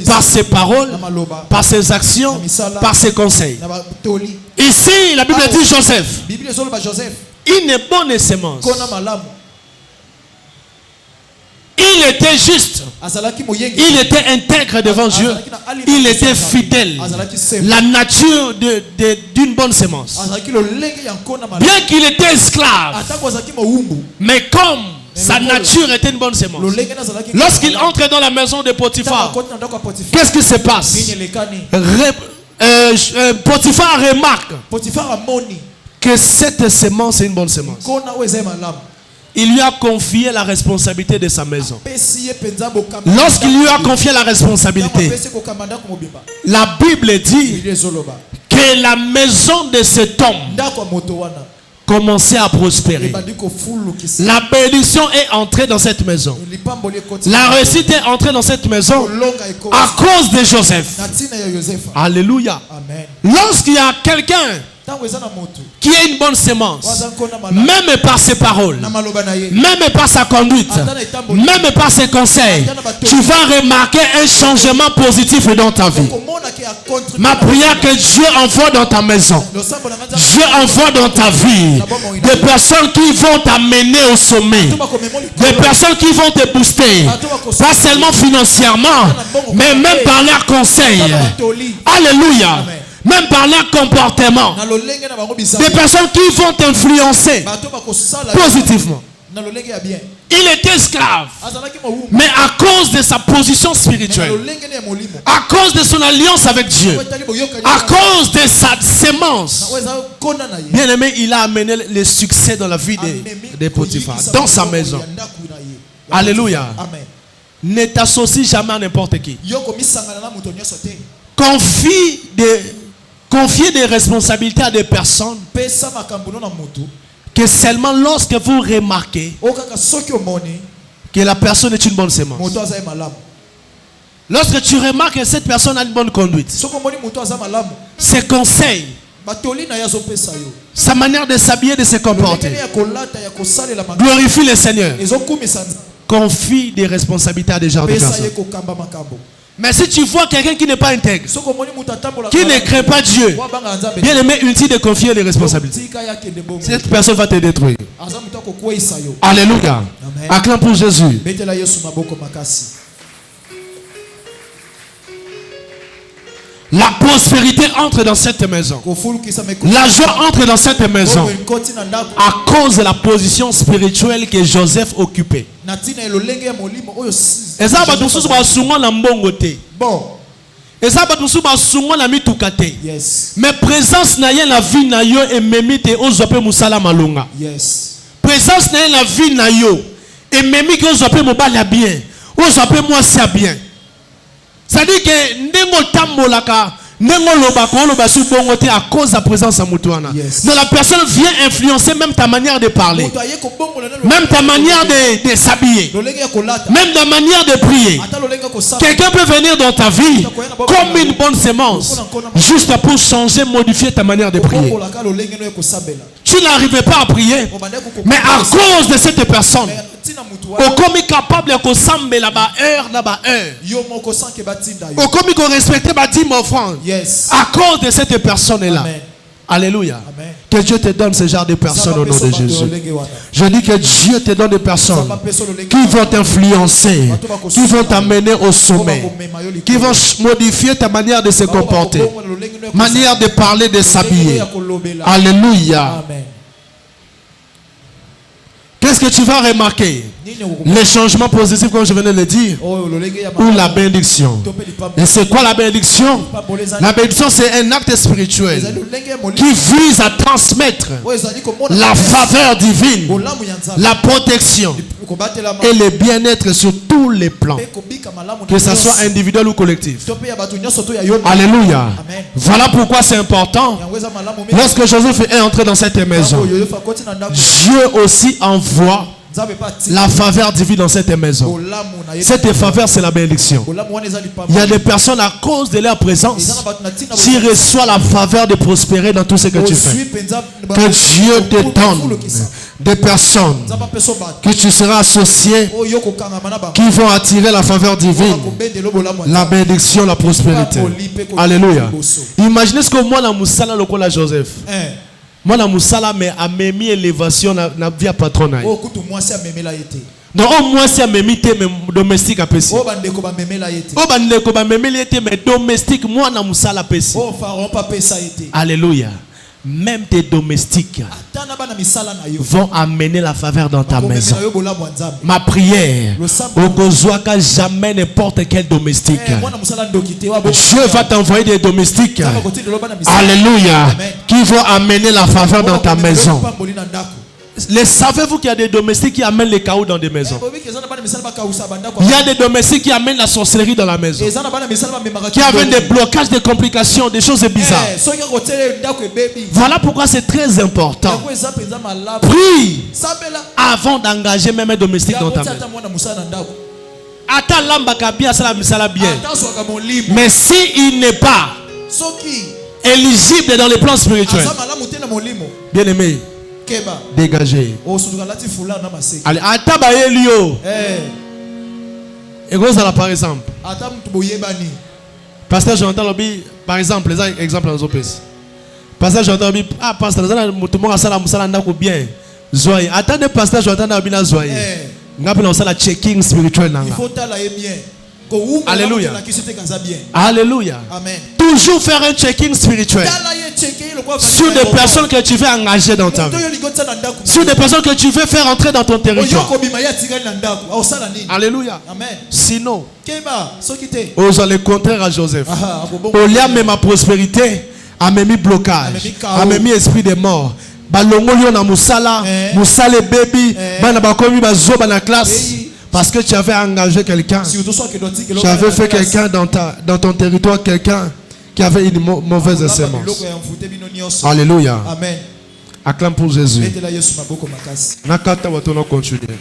par ses paroles, par ses actions, par ses conseils. Ici, la Bible dit Joseph, une bonne sémence. Il était juste. Il était intègre devant Dieu. Il était fidèle. La nature d'une bonne sémence. Bien qu'il était esclave, mais comme sa nature était une bonne sémence, lorsqu'il entre dans la maison de Potiphar, qu'est-ce qui se passe? Potiphar remarque que cette sémence est une bonne sémence. Il lui a confié la responsabilité de sa maison. Lorsqu'il lui a confié la responsabilité, la Bible dit que la maison de cet homme commençait à prospérer. La bénédiction est entrée dans cette maison. La réussite est entrée dans cette maison à cause de Joseph. Alléluia. Lorsqu'il y a quelqu'un qui a une bonne sémence, même par ses paroles, même par sa conduite, même par ses conseils, tu vas remarquer un changement positif dans ta vie. Ma prière que Dieu envoie dans ta maison, Dieu envoie dans ta vie des personnes qui vont t'amener au sommet, des personnes qui vont te booster, pas seulement financièrement, mais même par leurs conseils. Alléluia. Même par leur comportement, des personnes qui vont t'influencer positivement. Il était esclave, mais à cause de sa position spirituelle, à cause de son alliance avec Dieu, à cause de sa sémence, bien aimé, il a amené le succès dans la vie de Potiphar, dans sa maison. Alléluia. Ne t'associe jamais à n'importe qui. Confiez des responsabilités à des personnes que seulement lorsque vous remarquez que la personne est une bonne sémence. Lorsque tu remarques que cette personne a une bonne conduite, ses conseils, sa manière de s'habiller, de se comporter, glorifie le Seigneur. Confie des responsabilités à des gens de personnes. Mais si tu vois quelqu'un qui n'est pas intègre, qui ne craint pas Dieu, bien aimé, utile de confier les responsabilités. Cette personne va te détruire. Alléluia. Acclame pour Jésus. La prospérité entre dans cette maison. La joie entre dans cette maison à cause de la position spirituelle que Joseph occupait. Mais présence na ye la vie na yo et memite ozope musala malonga. Présence na ye la vie na yo et memite ozope mobala bien. Ozope moi c'est bien. C'est-à-dire que ndengo tambolaka à cause de la présence à Moutouana. Donc la personne vient influencer même ta manière de parler, même ta manière de s'habiller, même ta manière de prier. Quelqu'un peut venir dans ta vie comme une bonne sémence, juste pour changer, modifier ta manière de prier. Tu n'arrivais pas à prier, mais à cause de cette personne, comme capable de s'embêter là-bas heure, comme respecter ma dîme offrande. À cause de cette personne-là. Alléluia. Amen. Que Dieu te donne ce genre de personnes au nom de Jésus. Je dis que Dieu te donne des personnes qui vont t'influencer, qui vont t'amener au sommet, qui vont modifier ta manière de se comporter, manière de parler, de s'habiller. Alléluia. Amen. Qu'est-ce que tu vas remarquer? Les changements positifs, comme je venais de le dire, ou la bénédiction. Et c'est quoi la bénédiction? La bénédiction, c'est un acte spirituel qui vise à transmettre la faveur divine, la protection et le bien-être sur tous les plans, que ce soit individuel ou collectif. Alléluia. Voilà pourquoi c'est important. Lorsque Joseph est entré dans cette maison, Dieu aussi envoie la faveur divine dans cette maison. Cette faveur, c'est la bénédiction. Il y a des personnes, à cause de leur présence, tu reçois la faveur de prospérer dans tout ce que tu fais. Que Dieu te donne des personnes que tu seras associé, qui vont attirer la faveur divine, la bénédiction, la prospérité. Alléluia. Imaginez ce que moi, la moussala, le cola Joseph. Moi, la moussala, mais a mis élévation na via patronale. Non, au moins c'est mes domestique à Pessi. Oh, bandeko ba memela été mais domestique moi na musala Pessi. Oh, pharaon pas pesa été. Alléluia. Même tes domestiques vont amener la faveur dans ta maison. Ma prière, au Gozoaka, jamais n'importe quel domestique. Dieu va t'envoyer des domestiques. Alléluia. Qui vont amener la faveur dans ta maison. Les savez-vous qu'il y a des domestiques qui amènent les chaos dans des maisons? Il y a des domestiques qui amènent la sorcellerie dans la maison, qui amènent des blocages, des complications, des choses bizarres. Voilà pourquoi c'est très important. Prie avant d'engager même un domestique dans ta maison. Mais s'il n'est pas éligible dans les plans spirituels, bien aimé, dégagez. Allez, et quoi ça par exemple? Pasteur Jonathan Lobi, par exemple, les exemples dans nos pays. Pasteur Jonathan Lobi, pasteur tout le monde a ça la bien. Zoye, attendez pasteur Jonathan Lobi na zoye. Ngapela ça la checking spirituel nanga. Il faut t'aller bien. Alléluia. Alléluia. Amen. Toujours faire un checking spirituel sur des personnes que tu veux engager dans ta vie, sur des personnes que tu veux faire entrer dans ton territoire. Alléluia. Amen. Sinon, vous allez contraire à Joseph. Au lieu de ma prospérité, a mis blocage, a mis esprit de mort. Balongolio na musala, musale baby, bana bakomi bazoba na classe. Parce que tu avais engagé quelqu'un, tu avais fait quelqu'un dans ton territoire, quelqu'un qui avait une mauvaise sémence. Alléluia. Amen. Acclame pour Jésus. Nakata watona continuer.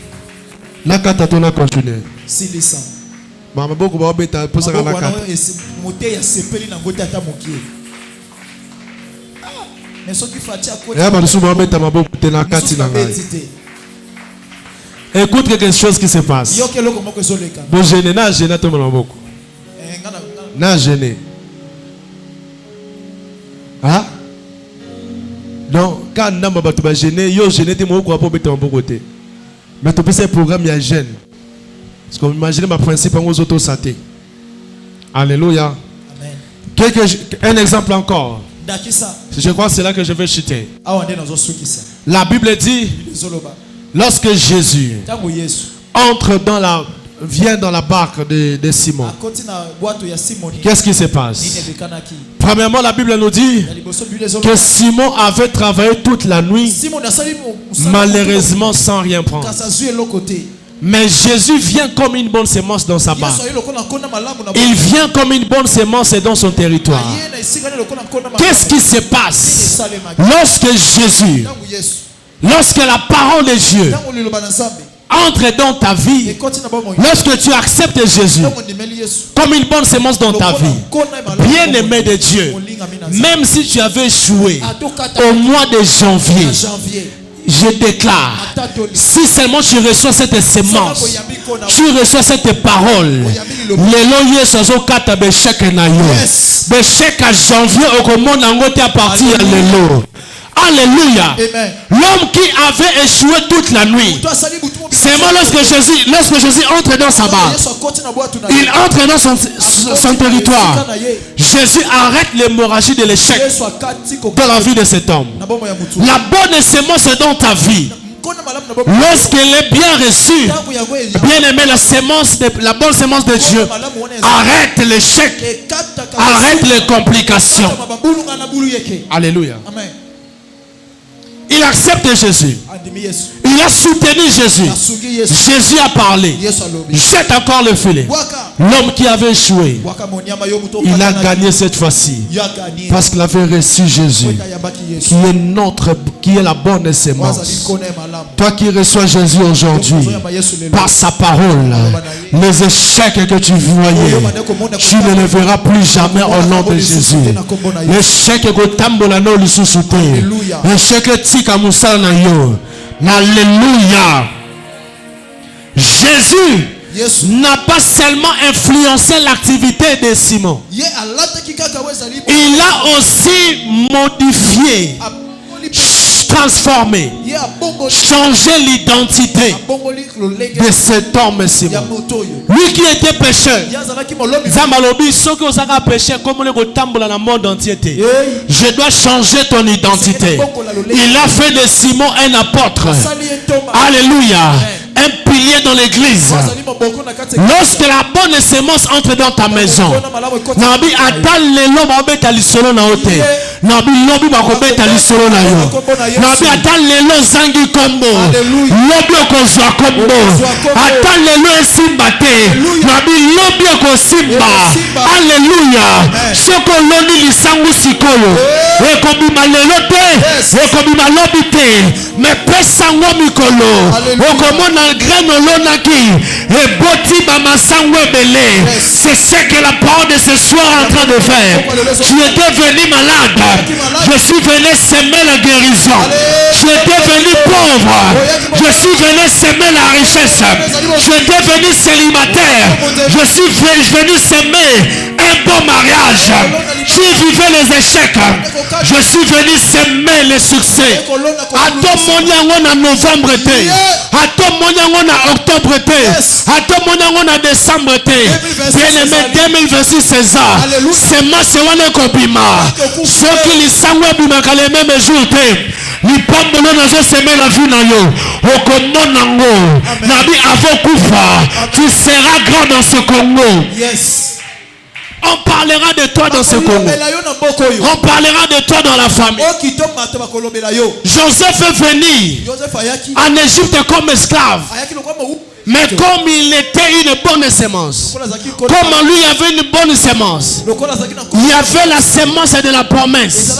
Nakata tona continuer. Mama boko ba beta pour ça nakata. Mais ce qui fait à côté. Ya ba suba beta maboko tena kati na ngai. Écoute quelque chose qui se passe. Bon, gêné, n'a gêné tout le monde beaucoup. N'a gêné. Ah? Donc, quand on va gêner, yo gêné, tu m'as quoi pour mettre en bon côté. Mais tu peux faire un programme, il y a gêne. Parce qu'on imagine ma principe en aux autos satés. Alléluia. Un exemple encore. Je crois que c'est là que je vais chuter. La Bible dit. Lorsque Jésus vient dans la barque de Simon, qu'est-ce qui se passe? Premièrement, la Bible nous dit que Simon avait travaillé toute la nuit, malheureusement sans rien prendre. Mais Jésus vient comme une bonne sémence dans sa barque. Il vient comme une bonne sémence dans son territoire. Qu'est-ce qui se passe lorsque Jésus, lorsque la parole de Dieu entre dans ta vie, lorsque tu acceptes Jésus comme une bonne sémence dans ta vie, bien aimé de Dieu, même si tu avais échoué au mois de janvier, je déclare, si seulement tu reçois cette sémence, tu reçois cette parole, à janvier au commande à partir de l'élo. Alléluia. L'homme qui avait échoué toute la nuit, seulement lorsque Jésus entre dans sa barque, il entre dans son territoire. Jésus arrête l'hémorragie de l'échec dans la vie de cet homme. La bonne sémence est dans ta vie. Lorsqu'elle est bien reçue, bien aimée, la bonne sémence de Dieu arrête l'échec, arrête les complications. Alléluia. Il accepte Jésus. Il a soutenu Jésus. Jésus a parlé. Jette encore le filet. L'homme qui avait échoué, il a gagné cette fois-ci. Parce qu'il avait reçu Jésus, qui est la bonne sémence. Toi qui reçois Jésus aujourd'hui, par sa parole, les échecs que tu voyais, tu ne les verras plus jamais au nom de Jésus. L'échec que tambolano lui sous-souté. L'échec tika musala na yo. Alléluia. Jésus n'a pas seulement influencé l'activité de Simon. Il a aussi modifié transformer, changer l'identité de cet homme Simon. Lui qui était pécheur, je dois changer ton identité. Il a fait de Simon un apôtre. Alléluia. Un pilier dans l'église. Lorsque la bonne sémence entre dans ta maison, Nabi atal lelo babeta lisolo na ote. Nabi lobi bakobeta lisolo na yo. Nabi atal lelo zangi kombo. Lobi okozwa kombo. Atal lelo esimbate. Nabi lobi okosimba. Alléluia. Soko loni lisangu sikolo. Ekobima lelo te. Ekobima lobi te. Mais pesango mikolo. Okomona graine lonaki. Eboti bamasango ebele. C'est ce que la parole de ce soir est en train de faire. Tu étais venu malade. Je suis venu semer la guérison. Tu étais venu pauvre. Je suis venu semer la richesse. Tu étais venu célibataire. Je suis venu semer un bon mariage. Tu vivais les échecs. Je suis venu semer les succès. À ton moyen en novembre été. À ton moyen en octobre été. À ton moyen en décembre été. Bien aimé 2026 c'est ça. C'est ma sewane kopima. Ceux qui les sangwa bimaka les mêmes jours te. Ni pambolo nazo semer la vie na yo. Okomonango. Nabi avokufa. Tu seras grand dans ce Congo. Yes. On parlera de toi dans ce Congo. On parlera de toi dans la famille. Joseph est venu en Égypte comme esclave. Mais comme il était une bonne sémence, comme en lui il y avait une bonne sémence, il y avait la sémence de la promesse,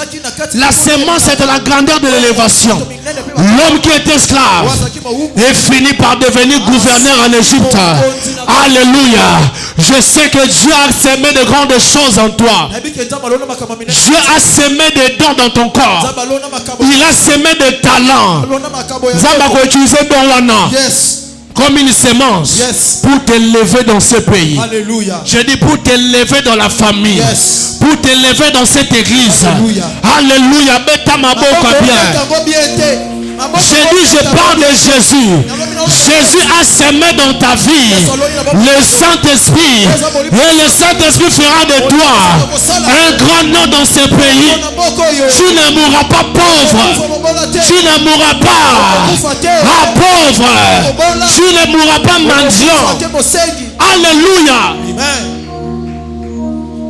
la sémence de la grandeur de l'élévation. L'homme qui était esclave est fini par devenir gouverneur en Égypte. Alléluia. Je sais que Dieu a semé de grandes choses en toi. Dieu a semé des dons dans ton corps. Il a semé des talents. Comme une sémence, pour t'élever dans ce pays. Alléluia. Je dis pour t'élever dans la famille. Pour t'élever dans cette église. Alléluia. J'ai dit, je parle de Jésus. Jésus a semé dans ta vie le Saint-Esprit. Et le Saint-Esprit fera de toi un grand nom dans ce pays. Tu ne mourras pas pauvre. Tu ne mourras pas pauvre. Tu ne mourras pas mendiant. Alléluia.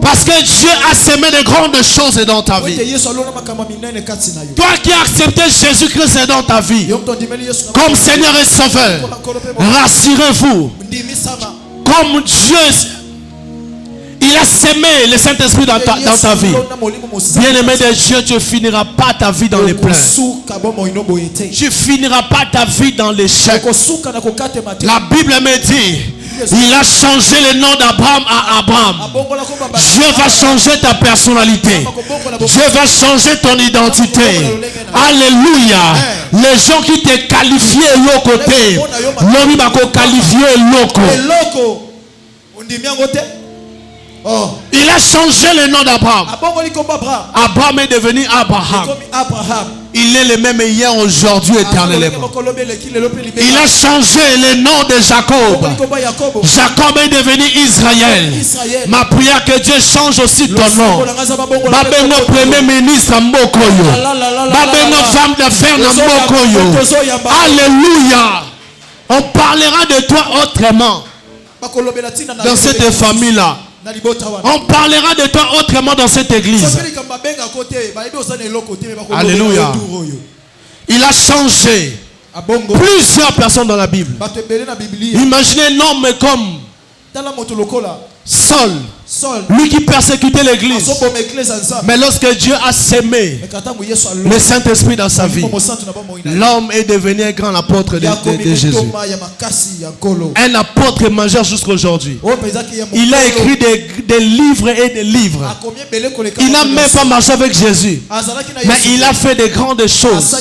Parce que Dieu a semé de grandes choses dans ta vie. Toi qui as accepté Jésus-Christ dans ta vie comme Seigneur et Sauveur, rassurez-vous, comme Dieu, il a semé le Saint-Esprit dans ta vie. Bien-aimé de Dieu, tu ne finiras pas ta vie dans les pleurs. Tu ne finiras pas ta vie dans l'échec. La Bible me dit, il a changé le nom d'Abraham à Abraham. Dieu va changer ta personnalité. Dieu va changer ton identité. Alléluia. Les gens qui te qualifiaient l'autre côté, l'homme va qualifier l'autre. Il a changé le nom d'Abraham. Abraham est devenu Abraham. Il est le même hier, aujourd'hui, éternellement. Il a changé le nom de Jacob. Jacob est devenu Israël. Ma prière que Dieu change aussi ton nom. Babengo premier ministre Mbokoyo. Babengo femme d'affaires Mbokoyo. Alléluia. On parlera de toi autrement dans cette famille-là. On parlera de toi autrement dans cette église. Alléluia. Il a changé plusieurs personnes dans la Bible. Imaginez un homme comme Saul, lui qui persécutait l'église. Mais lorsque Dieu a semé le Saint-Esprit dans sa vie, l'homme est devenu un grand apôtre de Jésus. Un apôtre majeur jusqu'à aujourd'hui. Il a écrit des livres et des livres. Il n'a même pas marché avec Jésus, mais il a fait de grandes choses.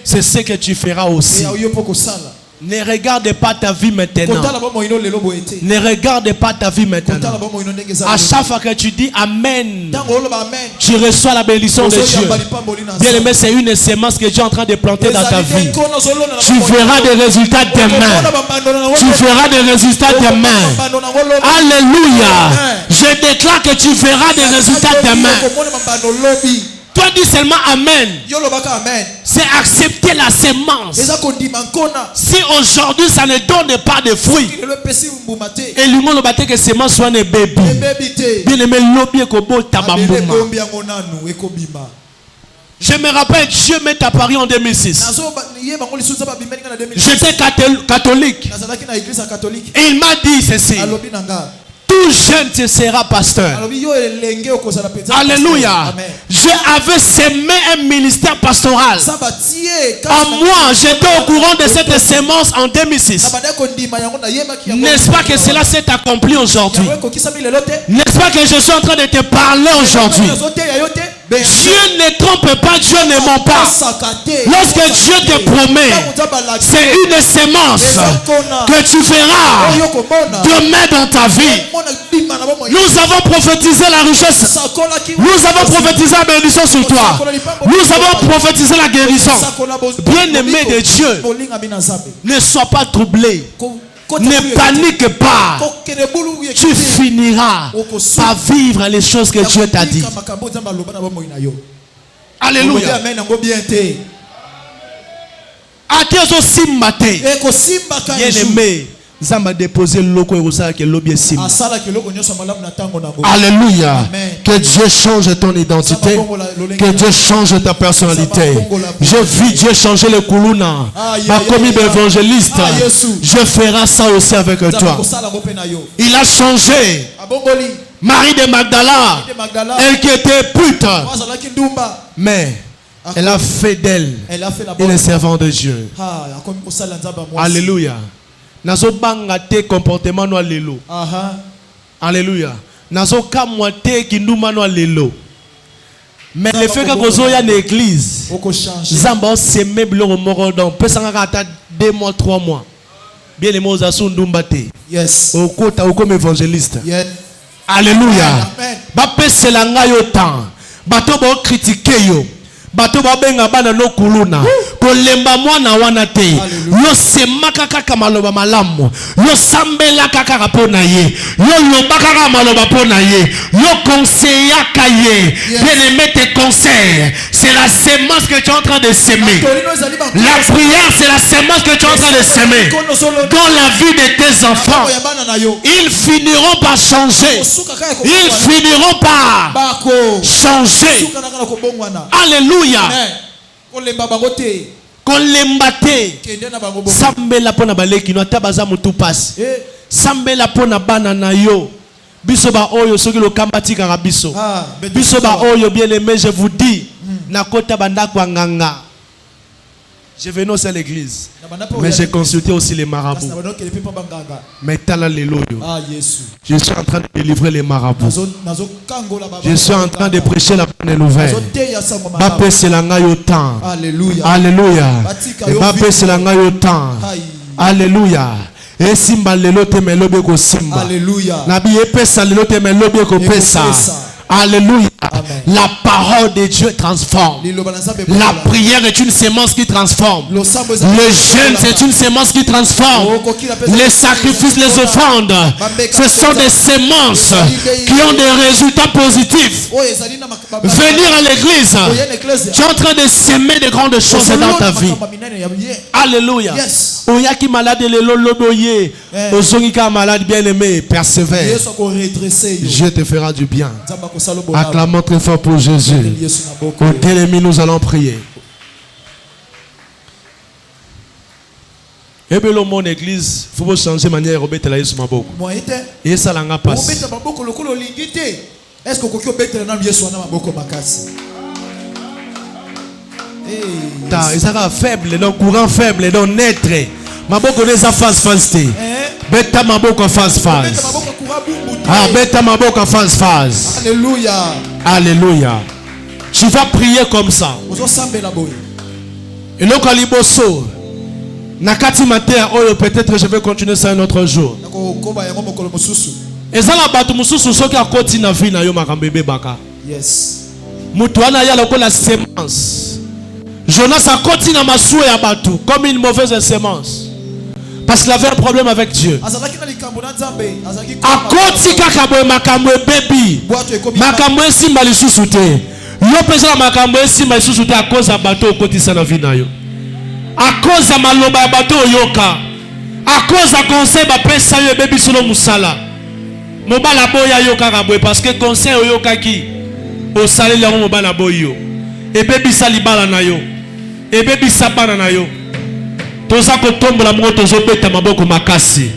C'est ce que tu feras aussi. Ne regarde pas ta vie maintenant. Ne regarde pas ta vie maintenant. À chaque fois que tu dis Amen, tu reçois la bénédiction de Dieu. Bien aimé, c'est une sémence que Dieu est en train de planter dans ta vie. Tu verras des résultats demain. Tu verras des résultats demain. Alléluia. Je déclare que tu verras des résultats demain. Toi dis seulement Amen. C'est accepter la sémence. Si aujourd'hui ça ne donne pas de fruits, et lui le bâté que sémence soit un bébé. Bien aimé, l'objet kobo tabambouma. Je me rappelle, Dieu m'est apparu en 2006. J'étais catholique. Et il m'a dit ceci. Tout jeune tu seras pasteur. Alléluia. Je avais semé un ministère pastoral. En moi, j'étais au courant de cette sémence en 2006. N'est-ce pas que cela s'est accompli aujourd'hui? N'est-ce pas que je suis en train de te parler aujourd'hui? Dieu ne trompe pas, Dieu ne ment pas. Lorsque Dieu te promet, c'est une sémence que tu feras demain dans ta vie. Nous avons prophétisé la richesse. Nous avons prophétisé la bénédiction sur toi. Nous avons prophétisé la guérison. Bien-aimé de Dieu, ne sois pas troublé. Ne panique pas. Tu finiras par vivre les choses que Dieu t'a dit. Alléluia. Bien-aimé, Zamba déposé loko que l'objet sim. Alléluia. Que Dieu change ton identité. Que Dieu change ta personnalité. Je vis Dieu changer le Kuluna. Ma comme évangéliste, je ferai ça aussi avec toi. Il a changé. Marie de Magdala, elle qui était pute, mais elle a fait d'elle une servante de Dieu. Alléluia. Nazo banga te comportement no lelo. Alléluia. Nazo kamwa te kinduma no lelo. Mais le fait que vous soyez en église, Zamba se meuble au morodon. Peut s'en ata 2 mois, 3 mois. Bien les mots asun dumbate. Yes. Au kota ou comme évangéliste. Yes. Alléluia. Ba pese la nga yo temps. Bato ba critiquer yo. Bato ba benga bana no kuluna. Kolemba mwana wana te. Yo semaka kaka maloba malamu. Yo sambela kaka rapona ye. Yo loba kaka maloba pona ye. Yo conseilla kaye. Bien-aimé tes conseils. C'est la sémence que tu es en train de s'aimer. La prière, c'est la sémence que tu es en train de s'aimer. Dans la vie de tes enfants, ils finiront par changer. Ils finiront par changer. Alléluia. Kolembate. Sambela pona baleki no tabaza mutu passe. Sambela pona banana yo. Biso ba oyo soki lo kambati kaka biso. Biso ba oyo bien aimé, je vous dis, na kota banda kwa nganga. Je venais aussi à l'église, mais j'ai consulté aussi les marabouts. Maintenant les loyaux. Je suis en train de délivrer les marabouts. Je suis en train de prêcher la bonne nouvelle. Bapé c'est la ngayotan. Alléluia. Bapé c'est la ngayotan. Alléluia. Et simba lelo te melobe ko simba. Alléluia. Nabi epesa lelo te melobe ko pesa. Alléluia. Amen. La parole de Dieu transforme. La prière est une sémence qui transforme. Le jeûne c'est une sémence qui transforme. Les sacrifices, les offrandes, ce sont des sémences qui ont des résultats positifs. Venir à l'église, tu es en train de s'aimer de grandes choses dans ta vie. Alléluia. Oyaki malade le loloboye. Ozongika malade bien aimé, persévère. Dieu te fera du bien. Acclamons très fort pour Jésus. Au bien-aimé, nous allons prier. Et bien, mon église, il faut changer de manière de mettre la Yesu maboko. Et ça l'a passe. Est-ce que vous pouvez mettre la Yesu maboko makasi? Ils sont faibles, donc courant faible, donc naître. Maboko les a face. Beta maboko face. Ah, beta maboko face. Alléluia. Alléluia. Tu vas prier comme ça. Et le kaliboso. Nakati matin, peut-être je vais continuer ça un autre jour. Et ça la batu mususu soki akoti na vie na yo makambebe baka. Yes. Mutu ana ya lokola semence. Jonas akoti na masuwe ya batu comme une mauvaise semence. Parce qu'il avait un problème avec Dieu. Akoti kaka boye makambo baby. Makambo simba lisusu te. Yo pesa na makambo simba lisusu te à cause ya bato okoti sana vie na yo. À cause ya maloba ya bato oyoka. À cause ya conseil ba pesa yo baby solo musala. Mobala boya yo kaka boye parce que conseil oyoka ki o salé yango mobala boyo. Et baby salibala na yo. Et baby sabana na yo. Toza ko tombola mo tozo beta maboko makasi.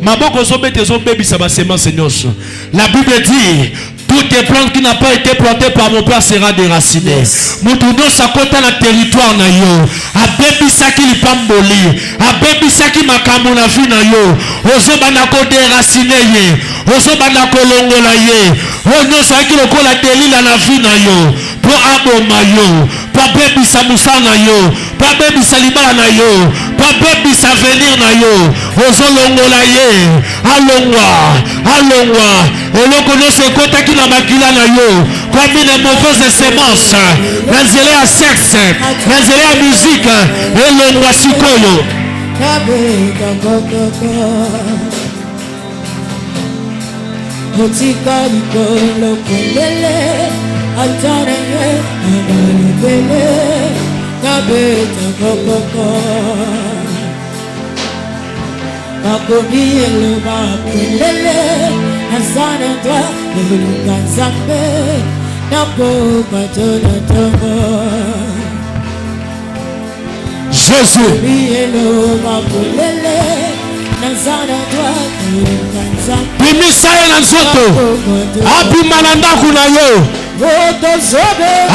Maboko zo beta zo baby saba semence nyonso. La Bible dit toute plante qui n'a pas été plantée par mon père sera déracinée. Mutuno sakota na territoire na yo. Abebi saki lipamboli. Abebi saki makambo na vie na yo. Ozo bana ko déraciner ye. Ozo bana ko longola ye. Onyo saki lokola delila na vie na yo. Po aboma yo. Pa bebi sa musana yo. Pa bebi sa libala na yo. Pa bebi sa venir na yo. Ozo longola ye. Alongwa. Alongwa. Oloko no se kota ki na makila na yo. Comme une mauvaise sémence. Nanzele à sexe. Nanzele à musique. Et longwa sikoyo. Otikari kolo kolele. Altareye. Abalibele. Kabeta kokoko. Bakomi elo bakolele. Asana toi, le kanzambe. Napo patona tomo. Jésus. Elo bakolele. Asana toi, le kanzambe. Bimi saye na nsoto. Api mananda kuna yo.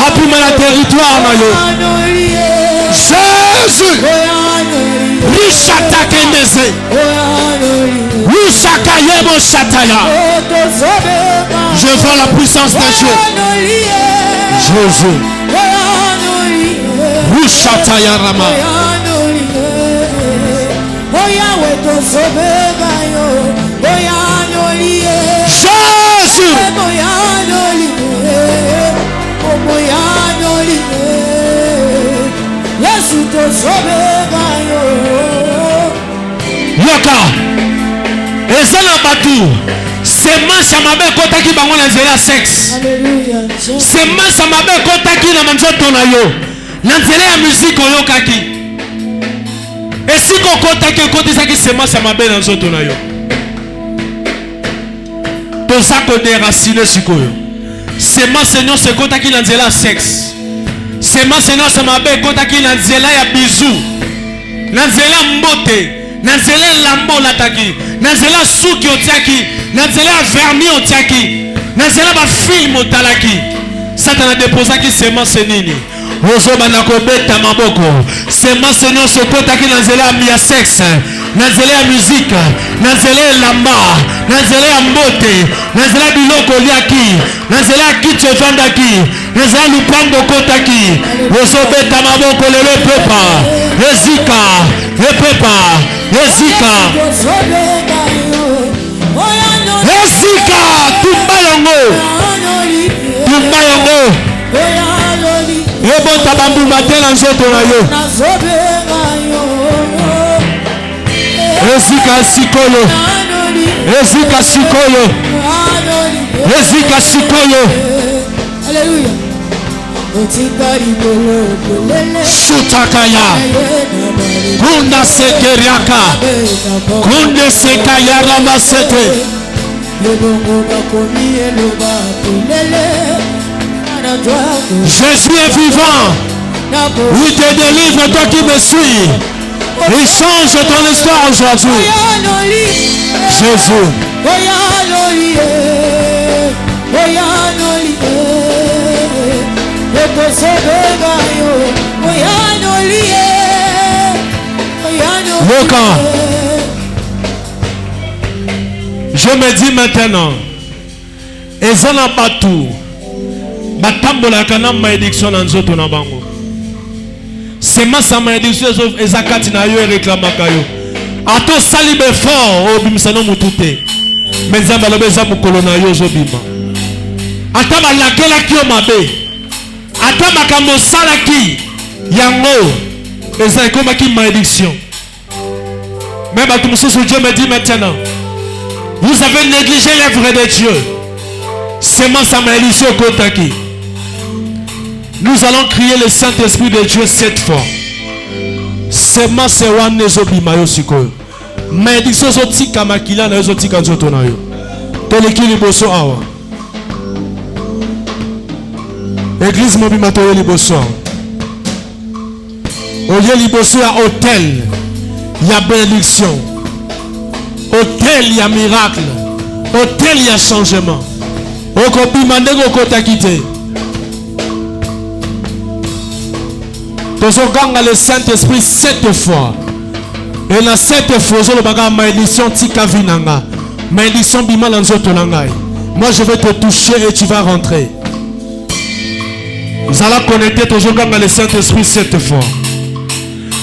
Api mana territoire na yo. Jésus. Rishata kendeze. Rishaka yebo shataya. Je vois la puissance de Dieu. Jésus. Rishata yarama. Jésus. Yoka eza na batu semence ya mabe ekotaki bango na nzela ya sexe. Semence ya mabe ekotaki na manzoto na yo na nzela ya musike oyokaki. Esika okotaki ekotisaki semence ya mabe na nzoto na yo. Toza kodéraciner sikoyo. Semence nyonso ekotaki na nzela ya sexe. Semence nyonso ya mabe ekotaki na nzela ya bizu. Na nzela ya mbote. Na nzela ya lambo olataki. Na nzela ya suki otiaki. Na nzela ya vernis otiaki. Na nzela ya bafilme otalaki. Satan adepozaki semence nini? Ozobana kobeta maboko. Semence nyonso ekotaki na nzela ya sexe. Na nzela ya musique. Na nzela ya lamba. Na nzela ya mbote. Na nzela ya biloko oliaki. Na nzela ya kiti ovandaki. Na nzela ya lupango okotaki. Ozobeta maboko lelo epepa. Ezika. Epepa. Ezika. Ezika. Tumba yongo. Tumba yongo. Ebota bambuma te na nzoto na yo. Ezika sikoyo. Ezika sikoyo. Ezika sikoyo. Alléluia. Shutakaya. Kunda sekeriaka. Kunde sekayara masete. Jésus est vivant. Il te délivre, toi qui me suis. Il change ton histoire aujourd'hui. Jésus. Le camp. Je me dis maintenant, ezana batu batambola kana malédiction na nzoto na bango. semence à malédiction ezakati na yo réclamaka yo. Ato sali befort obimisa no mutute. Mais nzambe alobi eza mokolo na yo ozobima. Ata balakelaki yo mabe. Ata makambo osalaki yango eza ekomaki malédiction. Mais bato mosusu Dieu me dit maintenant, vous avez négligé l'œuvre de Dieu. Semence à malédiction kotaki. Nous allons crier le Saint-Esprit de Dieu 7 fois. Semence wana ezobima yo sikoyo. Malédiction zotika makila na yo zotika nzoto na yo. Toleki liboso awa. Église mobima toye liboso. Oye liboso ya hôtel. Il y a bénédiction. Hôtel, il y a miracle. Hôtel, il y a changement. Okobima ndeko kotakite. Tozoganga le Saint-Esprit 7 fois. Et la 7 fois, je vais malédiction tika vinanga. Malédiction bima lanzoto nangai. Moi je vais te toucher et tu vas rentrer. Vous allez connecter tozoganga le Saint-Esprit 7 fois.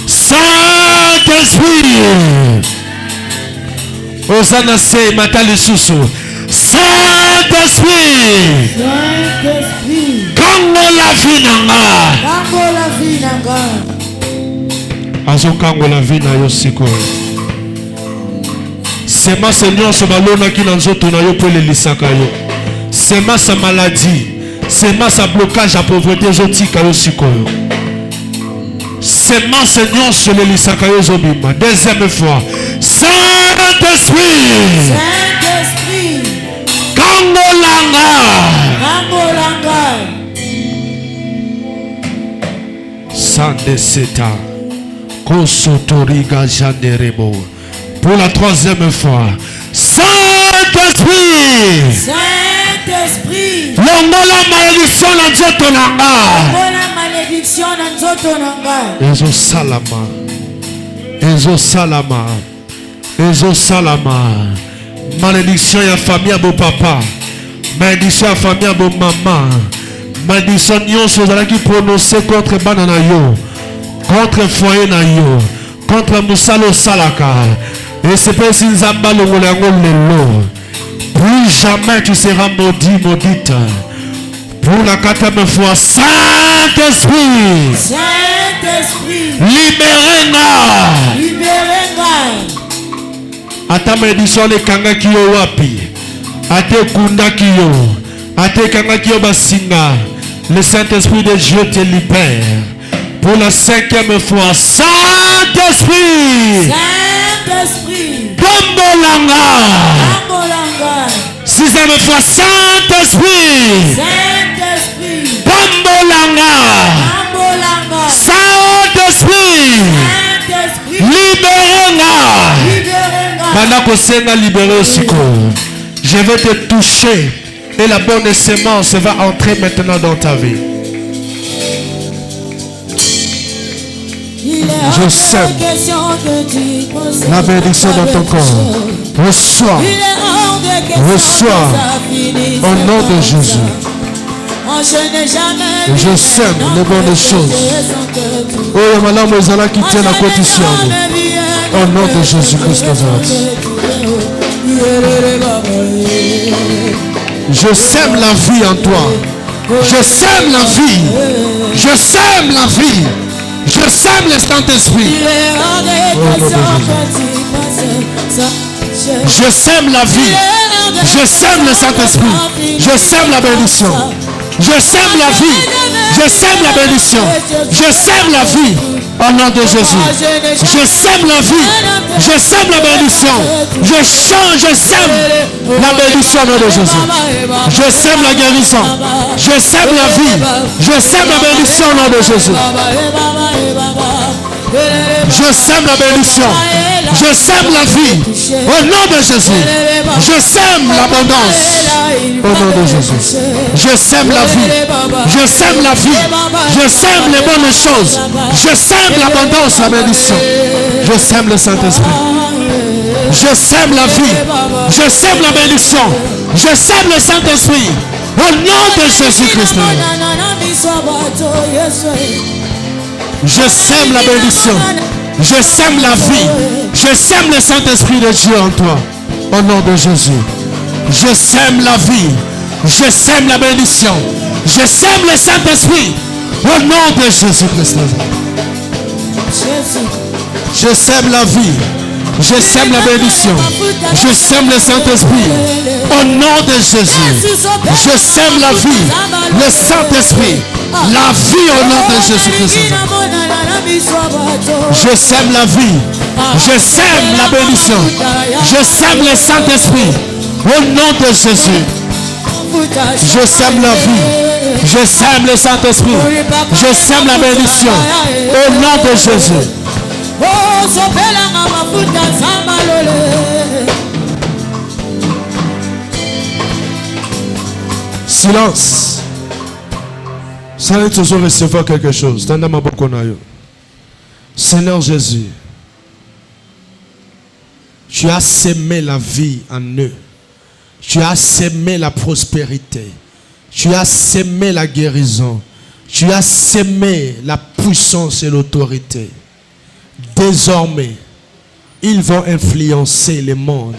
Saint-Esprit. Osana se matali susu. Saint-Esprit. Saint-Esprit. Kango la vinanga. Kango la vinanga. Azo kango la vina yo siko. Sema Seigneur se balona ki na nzoto na yo po le lisaka yo. Sema sa maladie. Sema sa blocage à pauvreté zotika yo siko. Sema Seigneur sur le lisaka yo zobima. Deuxième fois. Saint-Esprit. Saint-Esprit. Kango langa. Kango langa. Sande seta. Kosotoriga janderebo. Pour la troisième fois. Saint-Esprit. Saint-Esprit. Longola malédiction na nzoto nanga. Longola malédiction na nzoto nanga. Ezo salama. Ezo salama. Ezo salama. Malédiction ya famille à beau papa. Malédiction ya famille à beau maman. Malédiction nyonso zalaki prononcé contre banana yo. Contre foyer na yo. Contre musalo salaka. Et c'est pas si nzamba longolango lelo. Plus jamais tu seras maudit, maudite. Pour la quatrième fois, Saint-Esprit. Saint-Esprit. Libérez-moi. Libérez-moi. Ata malédiction le kanga kiyo wapi. Ate kunda kiyo. Ate kanga kiyo basinga. Le Saint-Esprit de Dieu te libère. Pour la cinquième fois, Saint-Esprit. Saint-Esprit. Bombolanga. Bombolanga. Sixième fois, Saint-Esprit. Saint-Esprit. Bombolanga. Bombolanga. Saint-Esprit. Saint-Esprit. Libérez-moi. Libérez-moi. Manako senga libéré siko. Je vais te toucher et la bonne sémence va entrer maintenant dans ta vie. Je sème la bénédiction dans ton corps. Reçois. Reçois au nom de Jésus. Je sème les bonnes choses. Oh, madame, vous allez quitter la condition. Au nom de Jésus-Christ Nazareth. Je sème la vie en toi. Je sème la vie. Je sème la vie. Je sème le Saint-Esprit. Je sème la vie. Je sème le Saint-Esprit. Je sème la bénédiction. Je sème la vie. Je sème la bénédiction. Je sème la vie. Au nom de Jésus. Je sème la vie. Je sème la bénédiction. Je change, je sème la bénédiction au nom de Jésus. Je sème la guérison. Je sème la vie. Je sème la bénédiction au nom de Jésus. Je sème la bénédiction. Je sème la vie. Au nom de Jésus. Je sème l'abondance. Au nom de Jésus. Je sème la vie. Je sème la vie. Je sème les bonnes choses. Je sème l'abondance, la bénédiction. Je sème le Saint-Esprit. Je sème la vie. Je sème la bénédiction. Je sème le Saint-Esprit. Au nom de Jésus-Christ. Je sème la bénédiction. Je sème la vie. Je sème le Saint-Esprit de Dieu en toi. Au nom de Jésus. Je sème la vie. Je sème la bénédiction. Je sème le Saint-Esprit. Au nom de Jésus-Christ. Je sème la vie. Je sème la bénédiction. Je sème le Saint-Esprit. Au nom de Jésus. Je sème la vie. Le Saint-Esprit. La vie au nom de Jésus-Christ. Je sème la vie. Je sème la bénédiction. Je sème le Saint-Esprit. Au nom de Jésus. Je sème la vie. Je sème le Saint-Esprit. Je sème la bénédiction. Au nom de Jésus. Silence. Ça va toujours recevoir quelque chose. Seigneur Jésus, tu as sémé la vie en eux. Tu as sémé la prospérité. Tu as sémé la guérison. Tu as sémé la puissance et l'autorité. Désormais, ils vont influencer le monde.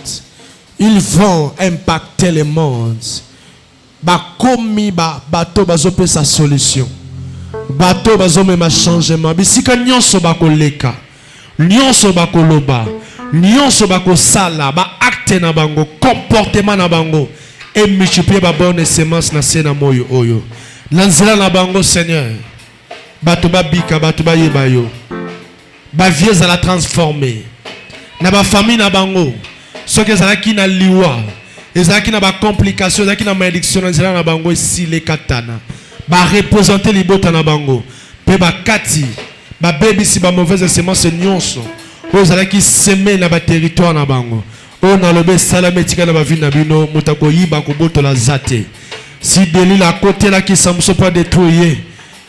Ils vont impacter le monde. Bakomi bato bazope sa solution. Bato bazome ma changement. Bisika nyonso bakoleka. Nyonso bakoloba. Nyonso bakosala ba acte na bango, comportement na bango et multiplier ba bonne semence na sena moyo oyo. Lanzela na bango Seigneur. Bato ba bika, bato ba yeba yo. Ba vie za la transformer. Na ba famille na bango. Ce que ça qui na liwa. Ezaki na ba complication, ezaki na malédiction nzela na bango si les katana. Ba représenter les bota na bango. Pe ba kati, ba baby si ba mauvaise semence nyonso. Ozalaki semer na ba territoire na bango. O na lobe salametika na ba vie na bino mutako yiba ko boto la zate. Si deli la côté là qui samso pas détruire,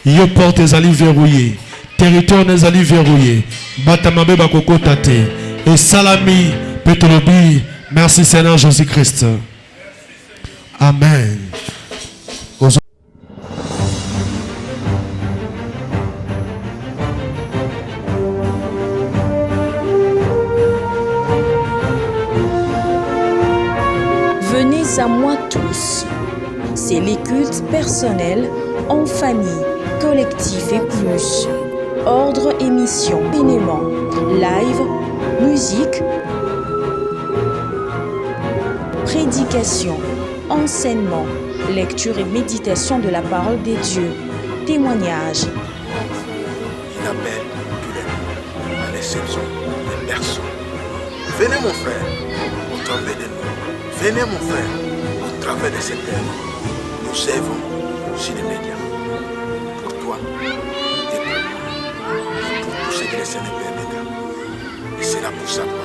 yo porte ezali verrouillé. Territoire nezali verrouillé. Batamabe ba kokota te. Et salami petolobi. Merci Seigneur Jésus-Christ. Amen. Venez à moi tous. C'est les cultes personnels, en famille, collectif et plus. Ordre et mission, événements, live, musique, prédication, enseignement, lecture et méditation de la parole des dieux, témoignages. Il appelle tous les noms, à l'exception des personnes. Venez mon frère, au travers de nous. Venez mon frère, au travers de cette œuvre. Nous servons sur les médias. Pour toi et pour moi. Et pour tous ceux qui les Seigneur permettra. Et c'est là pour sa gloire.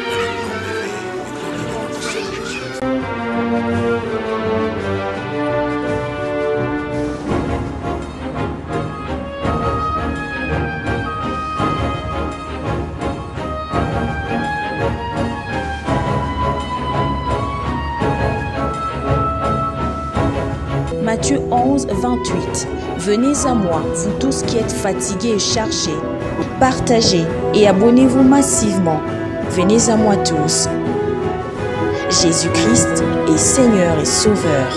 Et le nom merveilleux et glorieux de notre Seigneur Jésus. Matthieu 11, 28. Venez à moi, vous tous qui êtes fatigués et chargés. Partagez et abonnez-vous massivement. Venez à moi tous. Jésus-Christ est Seigneur et Sauveur.